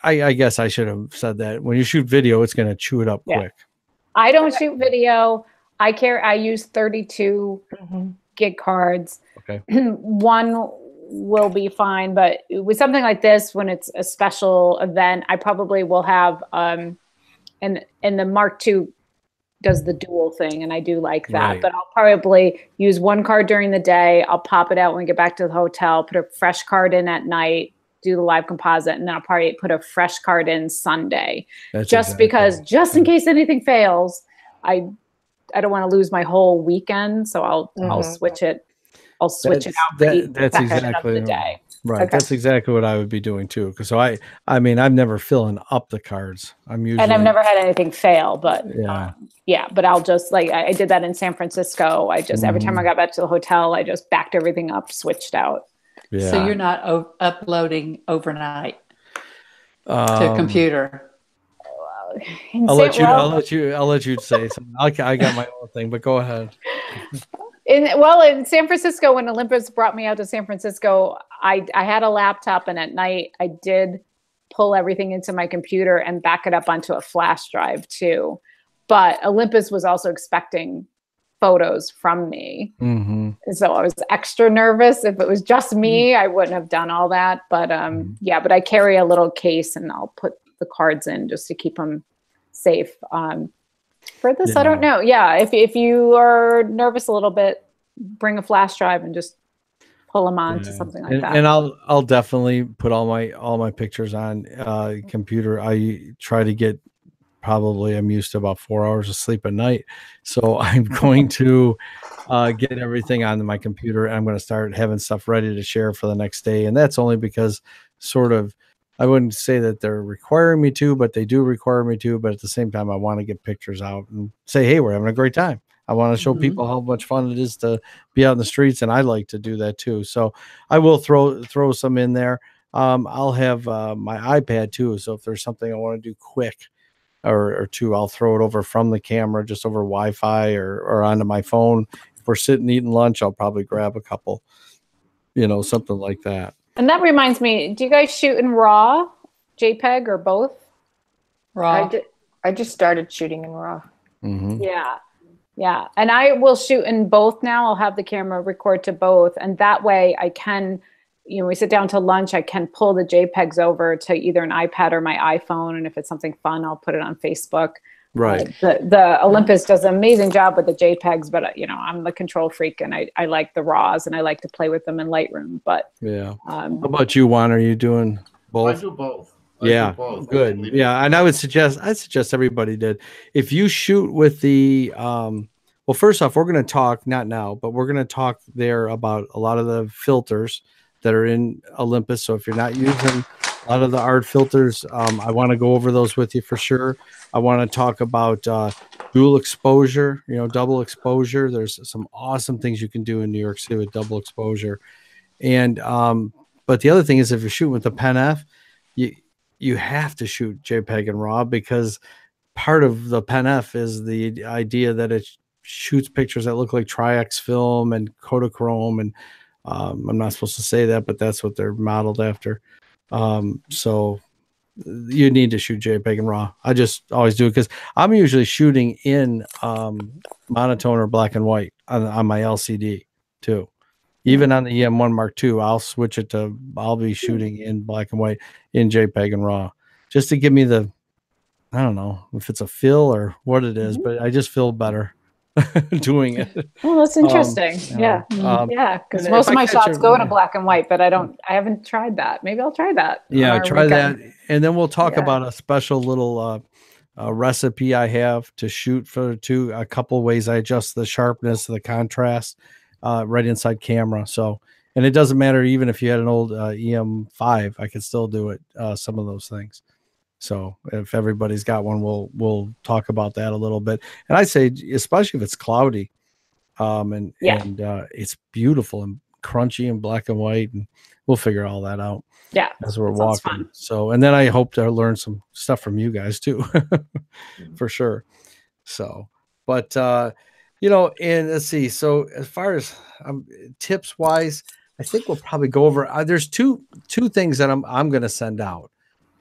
I guess I should have said that when you shoot video, it's going to chew it up quick. I don't shoot video. I use 32 gig cards. Okay. One will be fine, but with something like this, when it's a special event, I probably will have and the Mark II does the dual thing, and I do like that. Right. But I'll probably use one card during the day. I'll pop it out when we get back to the hotel, put a fresh card in at night, do the live composite, and then I'll probably put a fresh card in Sunday. Because just in case anything fails, I don't want to lose my whole weekend, so I'll switch it. I'll switch it out. That's exactly the day. Right. Okay. That's exactly what I would be doing too. Because I mean, I'm never filling up the cards. And I've never had anything fail, but yeah. But I'll just I did that in San Francisco. I just every time I got back to the hotel, I just backed everything up, switched out. Yeah. So you're not uploading overnight to a computer. I'll let you say something. I got my own thing, but go ahead. In San Francisco, when Olympus brought me out to San Francisco, I had a laptop, and at night I did pull everything into my computer and back it up onto a flash drive too. But Olympus was also expecting photos from me. So I was extra nervous. If it was just me, I wouldn't have done all that. But but I carry a little case, and I'll put the cards in just to keep them safe. For this, I don't know. Yeah, if you are nervous a little bit, bring a flash drive and just pull them onto Yeah. something like that. And I'll definitely put all my pictures on computer. I try to get, probably I'm used to about 4 hours of sleep a night, so I'm going to get everything onto my computer, and I'm going to start having stuff ready to share for the next day. And that's only because sort of, I wouldn't say that they're requiring me to, but they do require me to. But at the same time, I want to get pictures out and say, hey, we're having a great time. I want to show people how much fun it is to be out in the streets, and I like to do that too. So I will throw some in there. I'll have my iPad too, so if there's something I want to do quick or two, I'll throw it over from the camera, just over Wi-Fi or onto my phone. If we're sitting eating lunch, I'll probably grab a couple, something like that. And that reminds me, do you guys shoot in RAW, JPEG, or both? Raw. I just started shooting in RAW. Mm-hmm. Yeah. And I will shoot in both now. I'll have the camera record to both. And that way I can, we sit down to lunch, I can pull the JPEGs over to either an iPad or my iPhone. And if it's something fun, I'll put it on Facebook. Right. The Olympus does an amazing job with the JPEGs, but I'm the control freak, and I like the RAWs, and I like to play with them in Lightroom. But yeah. How about you, Juan? Are you doing both? I do both. Yeah, good. Yeah, and I suggest everybody did. If you shoot with the well, first off, we're going to talk, not now, but we're going to talk there about a lot of the filters that are in Olympus. So if you're not using a lot of the art filters, I want to go over those with you for sure. I want to talk about dual exposure, double exposure. There's some awesome things you can do in New York City with double exposure. And but the other thing is, if you're shooting with the Pen F, you have to shoot JPEG and RAW, because part of the Pen F is the idea that it shoots pictures that look like Tri-X film and Kodachrome, and I'm not supposed to say that, but that's what they're modeled after. So you need to shoot JPEG and RAW. I just always do it because I'm usually shooting in monotone or black and white on my LCD too. Even on the EM1 Mark II, I'll be shooting in black and white in JPEG and RAW, just to give me I don't know if it's a feel or what it is, but I just feel better doing it. Well, that's interesting. Yeah, because most of my shots go in a black and white, but I haven't tried that. Maybe I'll try that. Yeah, try that, and then we'll talk about a special little recipe I have to shoot a couple ways I adjust the sharpness, the contrast, right inside camera. So, and it doesn't matter even if you had an old EM5, I could still do it. Some of those things. So if everybody's got one, we'll talk about that a little bit. And I say, especially if it's cloudy, and it's beautiful and crunchy and black and white, and we'll figure all that out. Yeah, as we're walking. Fun. So, and then I hope to learn some stuff from you guys too, for sure. So, but and let's see. So as far as tips wise, I think we'll probably go over. There's two things that I'm going to send out.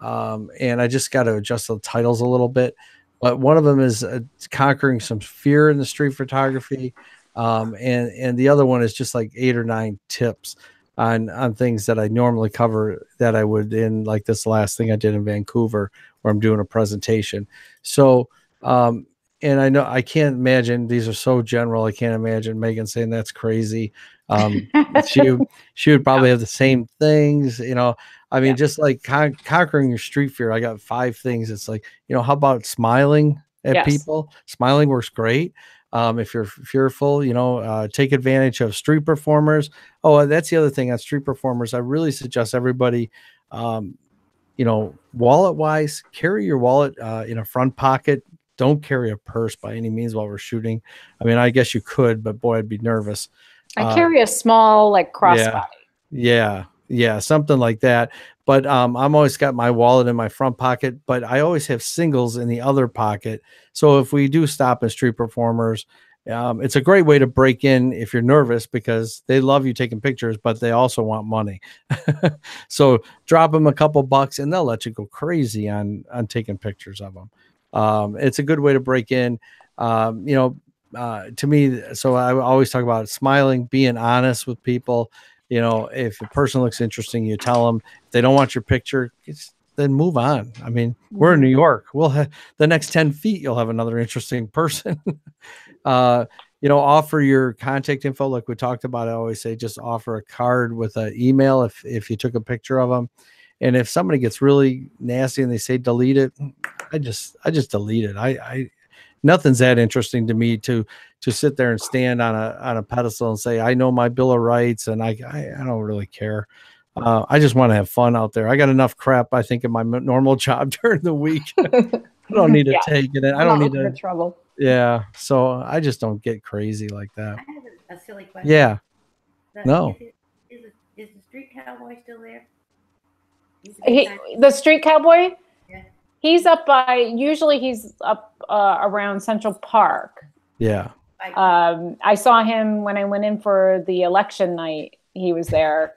And I just got to adjust the titles a little bit, but one of them is conquering some fear in the street photography. And the other one is just like 8 or 9 tips on things that I normally cover that I would in, like this last thing I did in Vancouver where I'm doing a presentation. So, and I know I can't imagine, these are so general. I can't imagine Megan saying that's crazy. She would probably have the same things, I mean, just like conquering your street fear. I got 5 things. It's like, how about smiling at people? Smiling works great. If you're fearful, take advantage of street performers. Oh, that's the other thing on street performers. I really suggest everybody, wallet wise, carry your wallet in a front pocket. Don't carry a purse by any means while we're shooting. I mean, I guess you could, but boy, I'd be nervous. I carry a small crossbody. Yeah, something like that. But I'm always got my wallet in my front pocket, but I always have singles in the other pocket. So if we do stop in street performers, it's a great way to break in if you're nervous, because they love you taking pictures, but they also want money. So drop them a couple bucks and they'll let you go crazy on taking pictures of them. It's a good way to break in. To me, so I always talk about smiling, being honest with people. If a person looks interesting, you tell them. If they don't want your picture, then move on. I mean, we're in New York. We'll have the next 10 feet, you'll have another interesting person. offer your contact info like we talked about. I always say just offer a card with an email if you took a picture of them. And if somebody gets really nasty and they say delete it, I just delete it. I nothing's that interesting to me to sit there and stand on a pedestal and say I know my Bill of Rights, and I don't really care. I just want to have fun out there. I got enough crap, I think, in my normal job during the week. I don't need to take it. I don't need to trouble. Yeah. So I just don't get crazy like that. I have a silly question. Yeah. The- No. Is the street cowboy still there? The street cowboy? Yeah. He's up usually he's up around Central Park. Yeah. I saw him when I went in for the election night. He was there.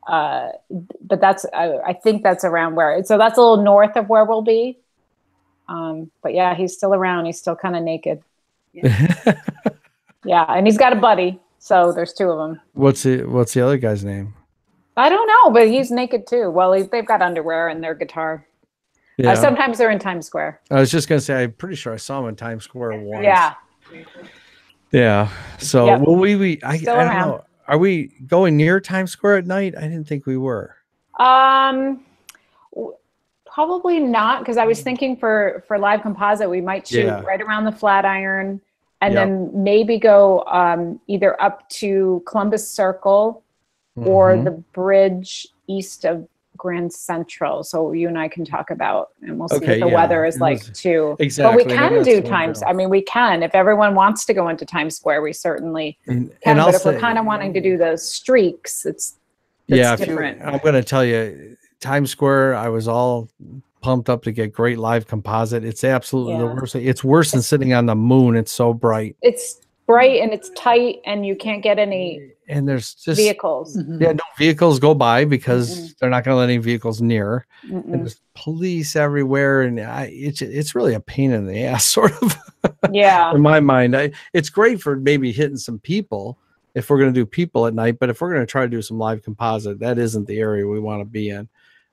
But I think that's around so that's a little north of where we'll be. But yeah, he's still around. He's still kind of naked. Yeah. Yeah. And he's got a buddy. So there's two of them. What's the other guy's name? I don't know, but he's naked too. Well, they've got underwear and their guitar. Yeah. Sometimes they're in Times Square. I was just gonna say, I'm pretty sure I saw him in Times Square once. Yeah. Yeah. So Yep. will we? I Still don't around. know. Are we going near Times Square at night? I didn't think we were. Probably not, because I was thinking for live composite we might shoot Yeah. right around the Flatiron, and Yep. then maybe go either up to Columbus Circle or Mhm. the bridge east of Grand Central. So you and I can talk about, and we'll see Okay, what the yeah. weather is It like was- too. Exactly. But we Maybe can that's do the Times. window. I mean, we can if everyone wants to go into Times Square. We certainly And can. I'll But if say, we're kind of wanting to do the streaks, it's if different. I'm going to tell you, Times Square, I was all pumped up to get great live composite. It's absolutely the Yeah. worst. It's worse than sitting on the moon. It's so bright. It's bright and it's tight, and you can't get any And there's just vehicles. Mhm. no vehicles go by because Mm-mm. they're not going to let any vehicles near. And Mm-mm. there's police everywhere, and it's really a pain in the ass, sort of. Yeah. In my mind, it's great for maybe hitting some people if we're going to do people at night, but if we're going to try to do some live composite, that isn't the area we want to be in,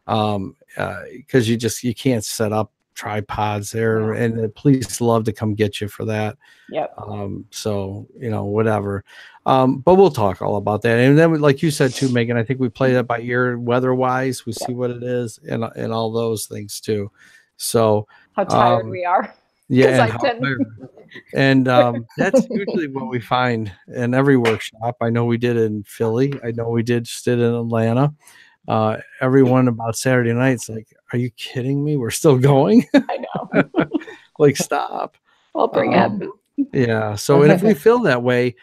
because you can't set up tripods there, and the police love to come get you for that. Yep. So whatever. But we'll talk all about that, and then like you said too, Megan, I think we play that by ear, weather wise. We see what it is, and all those things too. So How tired we are. yeah, 'Cause and, I didn't- that's usually what we find in every workshop. I know we did it in Philly. I know we just did it in Atlanta. Everyone about Saturday nights like, are you kidding me? We're still going? I know. Like, stop. I'll bring it. Yeah. So, and if we feel that way,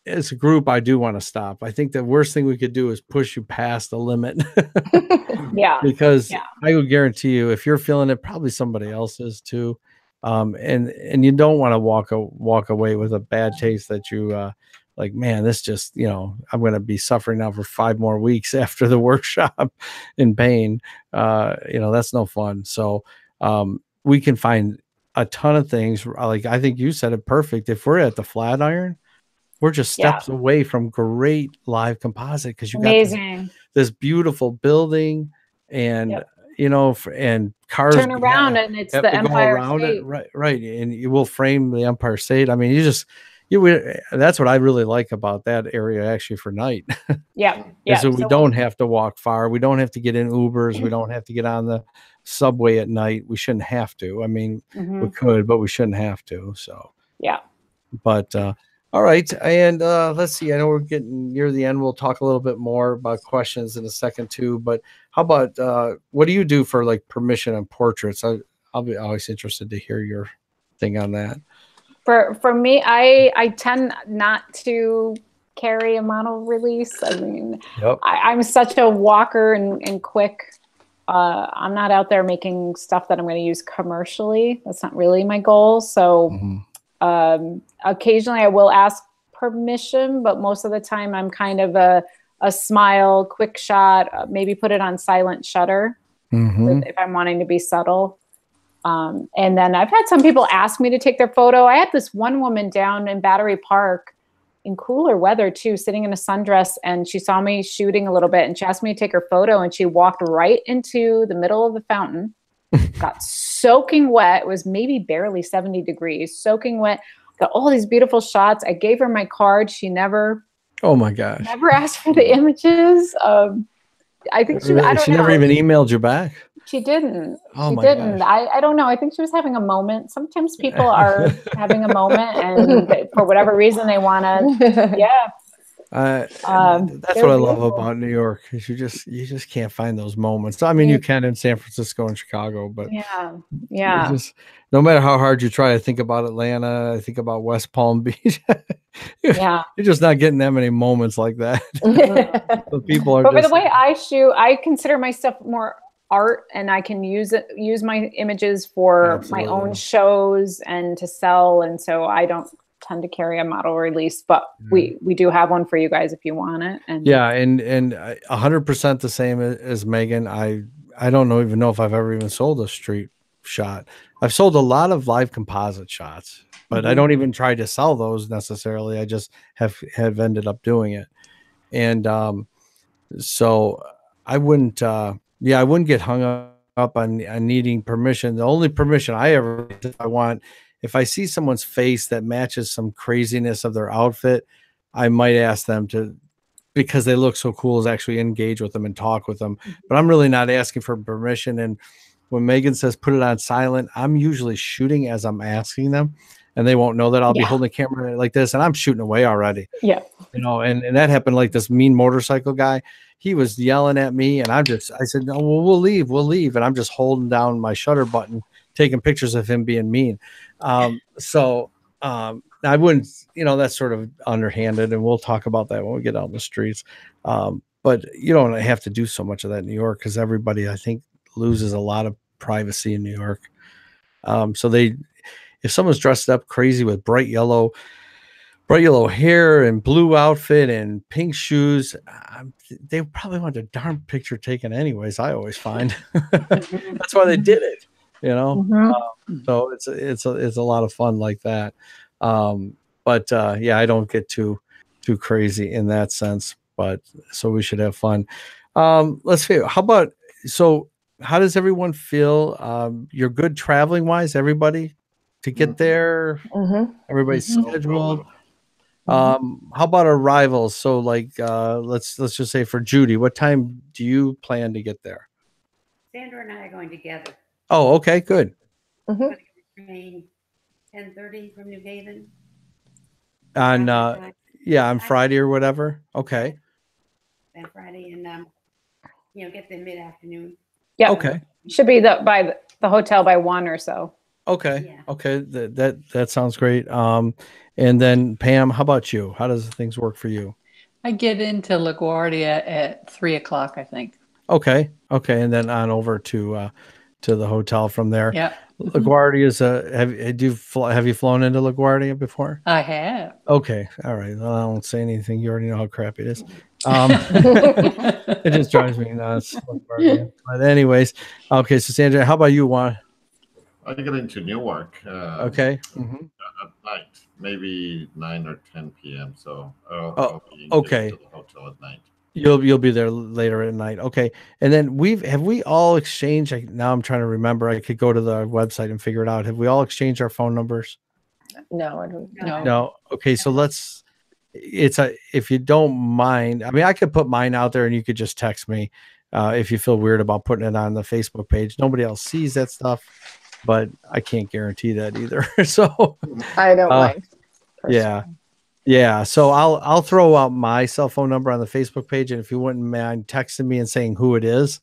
as a group, I do want to stop. I think the worst thing we could do is push you past the limit. Yeah. Because Yeah. I would guarantee you, if you're feeling it, probably somebody else is too. And you don't want to walk away with a bad taste that you like, man, this just, I'm going to be suffering now for 5 more weeks after the workshop in pain. That's no fun. So we can find a ton of things. Like, I think you said it perfect. If we're at the Flatiron, we're just steps away from great live composite, because you got Amazing. this beautiful building, and Yep. and cars Turn around and it's have the to go Empire around State. it, right, and you will frame the Empire State. I mean, that's what I really like about that area actually for night. Yeah. Yeah. So we don't have to walk far. We don't have to get in Ubers. We don't have to get on the subway at night. We shouldn't have to. I mean, we could, but we shouldn't have to. So Yeah. but all right, and let's see. I know we're getting near the end. We'll talk a little bit more about questions in a second too. But how about what do you do for like permission on portraits? I'll be always interested to hear your thing on that. For me, I tend not to carry a model release. I mean, Yep. I'm such a walker and quick. I'm not out there making stuff that I'm going to use commercially. That's not really my goal. So occasionally I will ask permission, but most of the time I'm kind of a smile, quick shot, maybe put it on silent shutter if I'm wanting to be subtle. And then I've had some people ask me to take their photo. I had this one woman down in Battery Park in cooler weather too, sitting in a sundress, and she saw me shooting a little bit and she asked me to take her photo, and she walked right into the middle of the fountain, got soaking wet. It was maybe barely 70 degrees, soaking wet, got all these beautiful shots. I gave her my card. She never Oh my gosh. asked for the images. I think she, I don't She know. never even emailed you back. She didn't. Oh She my didn't. gosh. I don't know. I think she was having a moment. Sometimes people are having a moment, and for whatever reason, they want to. Yeah. That's they're what I love beautiful. about New York is you just can't find those moments. I mean, you can in San Francisco and Chicago, but Yeah. you Yeah. just no matter how hard you try to think about Atlanta, I think about West Palm Beach. Yeah. You're just not getting that many moments like that. The people are But by just the way I shoot, I consider my stuff more art, and I can use my images for my Absolutely. own shows and to sell. And so I don't tend to carry a model release, but we do have one for you guys if you want it. And yeah, and 100% the same as Megan. I don't even know if I've ever even sold a street shot. I've sold a lot of live composite shots, but I don't even try to sell those necessarily. I just have ended up doing it. And so I wouldn't I wouldn't get hung up on needing permission. The only permission I ever if I want, if I see someone's face that matches some craziness of their outfit, I might ask them to, because they look so cool, is actually engage with them and talk with them. But I'm really not asking for permission. And when Megan says put it on silent, I'm usually shooting as I'm asking them, and they won't know that I'll be holding the camera like this, and I'm shooting away already. Yeah. And that happened. Like this mean motorcycle guy, he was yelling at me, and I said, no, well, we'll leave. And I'm just holding down my shutter button, taking pictures of him being mean. I wouldn't, that's sort of underhanded, and we'll talk about that when we get out in the streets. But you don't have to do so much of that in New York, because everybody, I think, loses a lot of privacy in New York. If someone's dressed up crazy with bright yellow hair and blue outfit and pink shoes, they probably want a darn picture taken anyways. I always find that's why they did it, so it's a lot of fun like that. I don't get too crazy in that sense, but so we should have fun. Let's see. How does everyone feel? You're good traveling wise, everybody, to get there. Everybody's scheduled. How about arrivals? So let's just say for Judy, what time do you plan to get there? Sandra and I are going together. Oh, okay, good. We're going to get the train 10:30 from New Haven. On Friday or whatever. Okay. And Friday, and get there mid-afternoon. Yeah. Okay. Should be by the hotel by 1 or so. Okay. Yeah. Okay. That sounds great. And then Pam, how about you? How does things work for you? I get into LaGuardia at 3:00, I think. Okay. And then on over to the hotel from there. Yeah. LaGuardia is have you flown into LaGuardia before? I have. Okay. All right. Well, I won't say anything. You already know how crappy it is. It just drives me nuts. But anyways, okay. So Sandra, how about you, Juan? I get into Newark. Okay. At night, maybe 9 or 10 p.m. So I'll be okay. to the hotel at night. You'll be there later at night. Okay. And then have we all exchanged? Now I'm trying to remember. I could go to the website and figure it out. Have we all exchanged our phone numbers? No, I don't. No. Okay. So if you don't mind, I mean, I could put mine out there and you could just text me if you feel weird about putting it on the Facebook page. Nobody else sees that stuff, but I can't guarantee that either. So I don't mind. Yeah. Yeah. So I'll throw out my cell phone number on the Facebook page. And if you wouldn't mind texting me and saying who it is,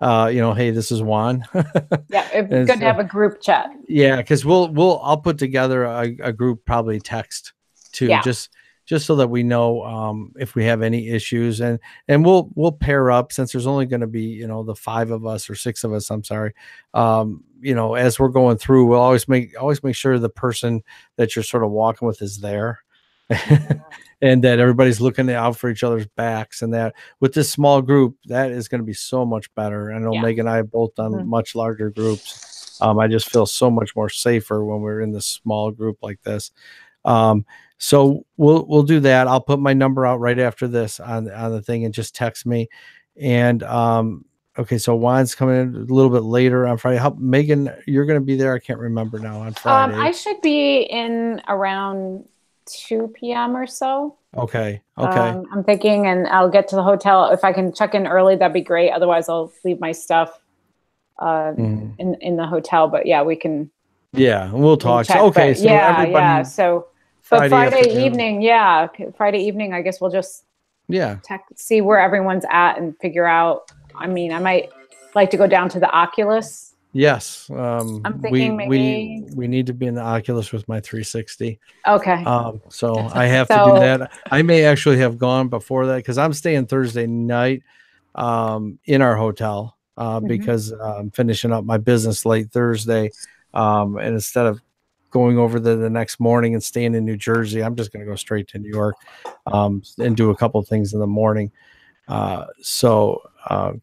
hey, this is Juan. Yeah. It's good to have a group chat. Yeah. Cause I'll put together a group, probably text too, just so that we know, if we have any issues, and we'll pair up, since there's only going to be, the 5 of us or 6 of us, I'm sorry. As we're going through, we'll always make sure the person that you're sort of walking with is there. And that everybody's looking out for each other's backs, and that with this small group, that is going to be so much better. I know Megan and I have both done much larger groups. I just feel so much more safer when we're in this small group like this. So we'll do that. I'll put my number out right after this on the thing, and just text me. And Okay, so Juan's coming in a little bit later on Friday. How, Megan, you're going to be there? I can't remember now on Friday. I should be in around 2 p.m. or so. Okay. I'm thinking, and I'll get to the hotel. If I can check in early, that'd be great. Otherwise, I'll leave my stuff in the hotel. But yeah, we can. Yeah, we'll talk. Check, okay, but so everybody. So, Friday but Friday afternoon. evening, Friday evening, I guess we'll just Yeah. see where everyone's at and figure out. I mean, I might like to go down to the Oculus. Yes. I'm thinking maybe. we need to be in the Oculus with my 360. Okay. So I have to do that. I may actually have gone before that because I'm staying Thursday night in our hotel because I'm finishing up my business late Thursday. And instead of going over there the next morning and staying in New Jersey, I'm just going to go straight to New York and do a couple of things in the morning. So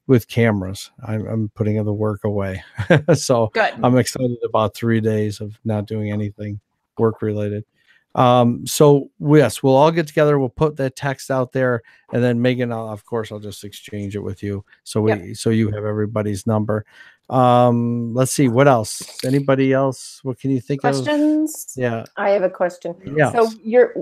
with cameras, I'm putting the work away. So Good. I'm excited about 3 days of not doing anything work related. So yes, we'll all get together. We'll put that text out there, and then Megan, of course, I'll just exchange it with you. So so you have everybody's number. Let's see what else. Anybody else? What can you think of? Questions? Yeah. I have a question. Yeah. So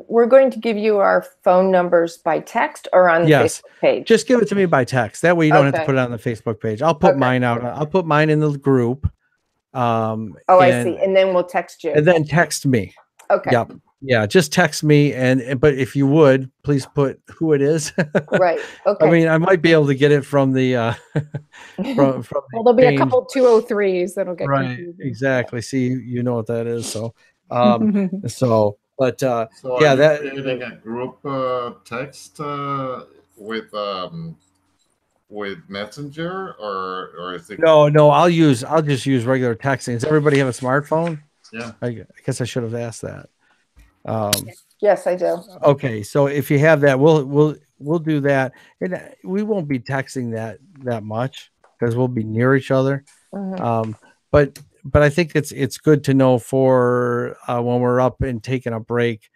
we're going to give you our phone numbers by text or on the Yes. Facebook page? Just give it to me by text. That way you don't have to Okay. put it on the Facebook page. I'll put Okay. mine out. I'll put mine in the group. I see. And then we'll text you. And then text me. Okay. Yep. Yeah. Just text me. But if you would, please put who it is. Right. Okay. I mean, I might be able to get it from the from Well, there'll be a page. couple 203s that'll get Right. confusing. Exactly. See, you know what that is. So but So yeah, are you that creating a group text with Messenger or is it? no, I'll just use regular texting. Does everybody have a smartphone? Yeah. I guess I should have asked that. Yes, I do. Okay, so if you have that, we'll do that, and we won't be texting that much because we'll be near each other. Mhm. But I think it's good to know for when we're up and taking a break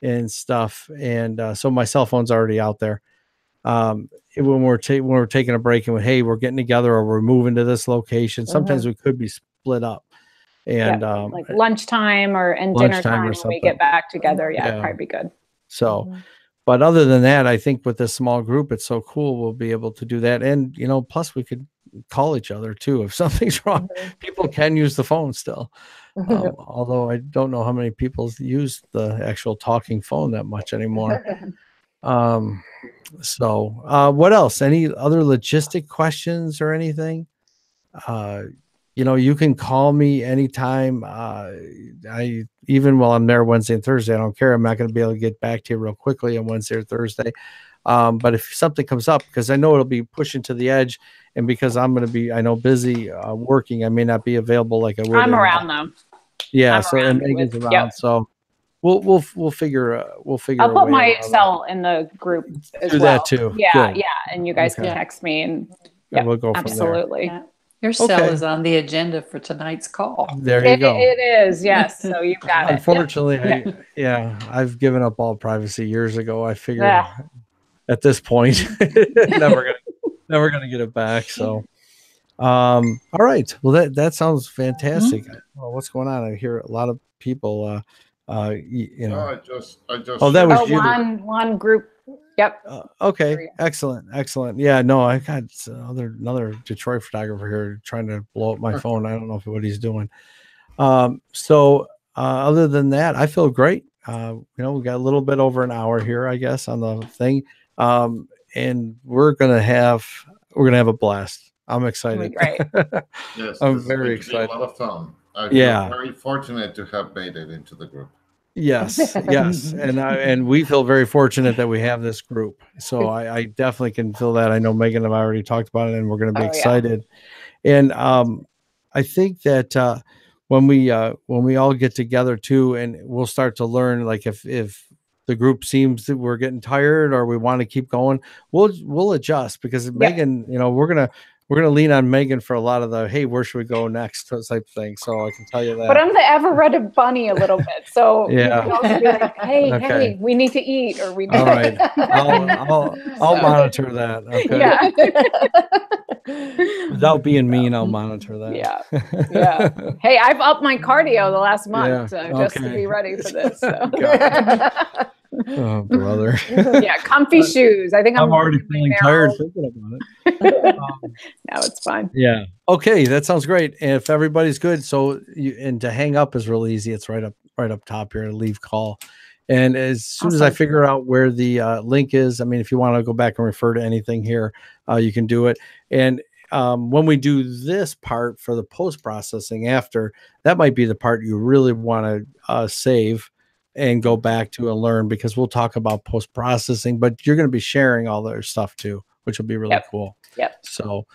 and stuff. And so my cell phone's already out there. When we're taking a break and hey, we're getting together or we're moving to this location. Sometimes we could be split up. And like lunchtime and dinner lunchtime time or when we something. get back together. Yeah, Yeah. it'd probably be good. So, but other than that, I think with this small group, it's so cool. We'll be able to do that. And, plus we could call each other too. If something's wrong, people can use the phone still. Although I don't know how many people use the actual talking phone that much anymore. So what else? Any other logistic questions or anything? You can call me anytime. Even while I'm there Wednesday and Thursday, I don't care. I'm not going to be able to get back to you real quickly on Wednesday or Thursday. But if something comes up, because I know it'll be pushing to the edge, and because I'm going to be, busy working, I may not be available like I would. I'm around though. Yeah. I'm So around and Megan's with- around. yep. So we'll figure. I'll a put way my around it. cell in the group as Do well. that too. Yeah, Good. yeah, and you guys Okay. can text me and And we'll go from absolutely. Yeah. Your cell Okay. is on the agenda for tonight's call. there. There you go. It is, yes. So you've got it. Unfortunately, I've given up all privacy years ago. I figured Yeah. at this point, never gonna get it back. So, all right. Well, that sounds fantastic. Well, what's going on? I hear a lot of people. No, I just. Oh, that was Oh, you. one group. Yep. Okay. Excellent. Yeah. No, I got another Detroit photographer here trying to blow up my phone. I don't know what he's doing. So other than that, I feel great. We got a little bit over an hour here, I guess, on the thing. And we're gonna have a blast. I'm excited. Right. Yes, I'm this is very going to be excited. A lot of fun. I Yeah. feel very fortunate to have made it into the group. Yes, and we feel very fortunate that we have this group. So I definitely can feel that. I know Megan and I already talked about it, and we're going to be excited. And I think that when we all get together too, and we'll start to learn, like if the group seems that we're getting tired or we want to keep going, we'll adjust because Megan, we're gonna lean on Megan for a lot of the hey, where should we go next type thing. So I can tell you that. But I'm the ever-ready bunny a little bit, so Yeah. you can also be like, hey, Okay. hey, we need to eat, or we need. All right, I'll monitor that. Okay. Yeah. Without being mean, I'll monitor that. Yeah. Yeah. Hey, I've upped my cardio the last month just to okay. be ready for this. So. Oh, brother. Yeah, comfy shoes. I think I'm already feeling tired now. thinking about it. No, it's fine. Yeah. Okay, that sounds great. And if everybody's good, so and to hang up is real easy. It's right up top here. Leave call. And as soon as I figure out where the link is, I mean, if you want to go back and refer to anything here, you can do it. And when we do this part for the post processing after, that might be the part you really want to save and go back to and learn, because we'll talk about post processing, but you're going to be sharing all their stuff too, which will be really cool. Yep. So,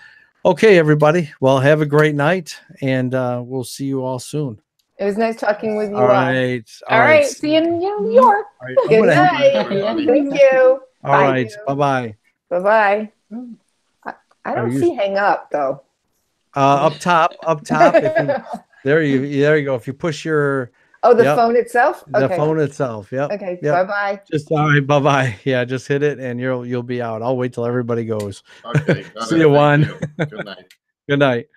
okay, everybody. Well, have a great night, and we'll see you all soon. It was nice talking with you. All right. All right. See you in New York. All right. Good night. Thank you. All right. Bye-bye. Bye-bye. I don't see hang up though. Up top. There you go. If you push your the phone itself? The phone itself. Yep. Okay. Yep. Bye-bye. Just all right. Bye-bye. Yeah, just hit it and you'll be out. I'll wait till everybody goes. Okay. See you, Juan. Good night. Good night.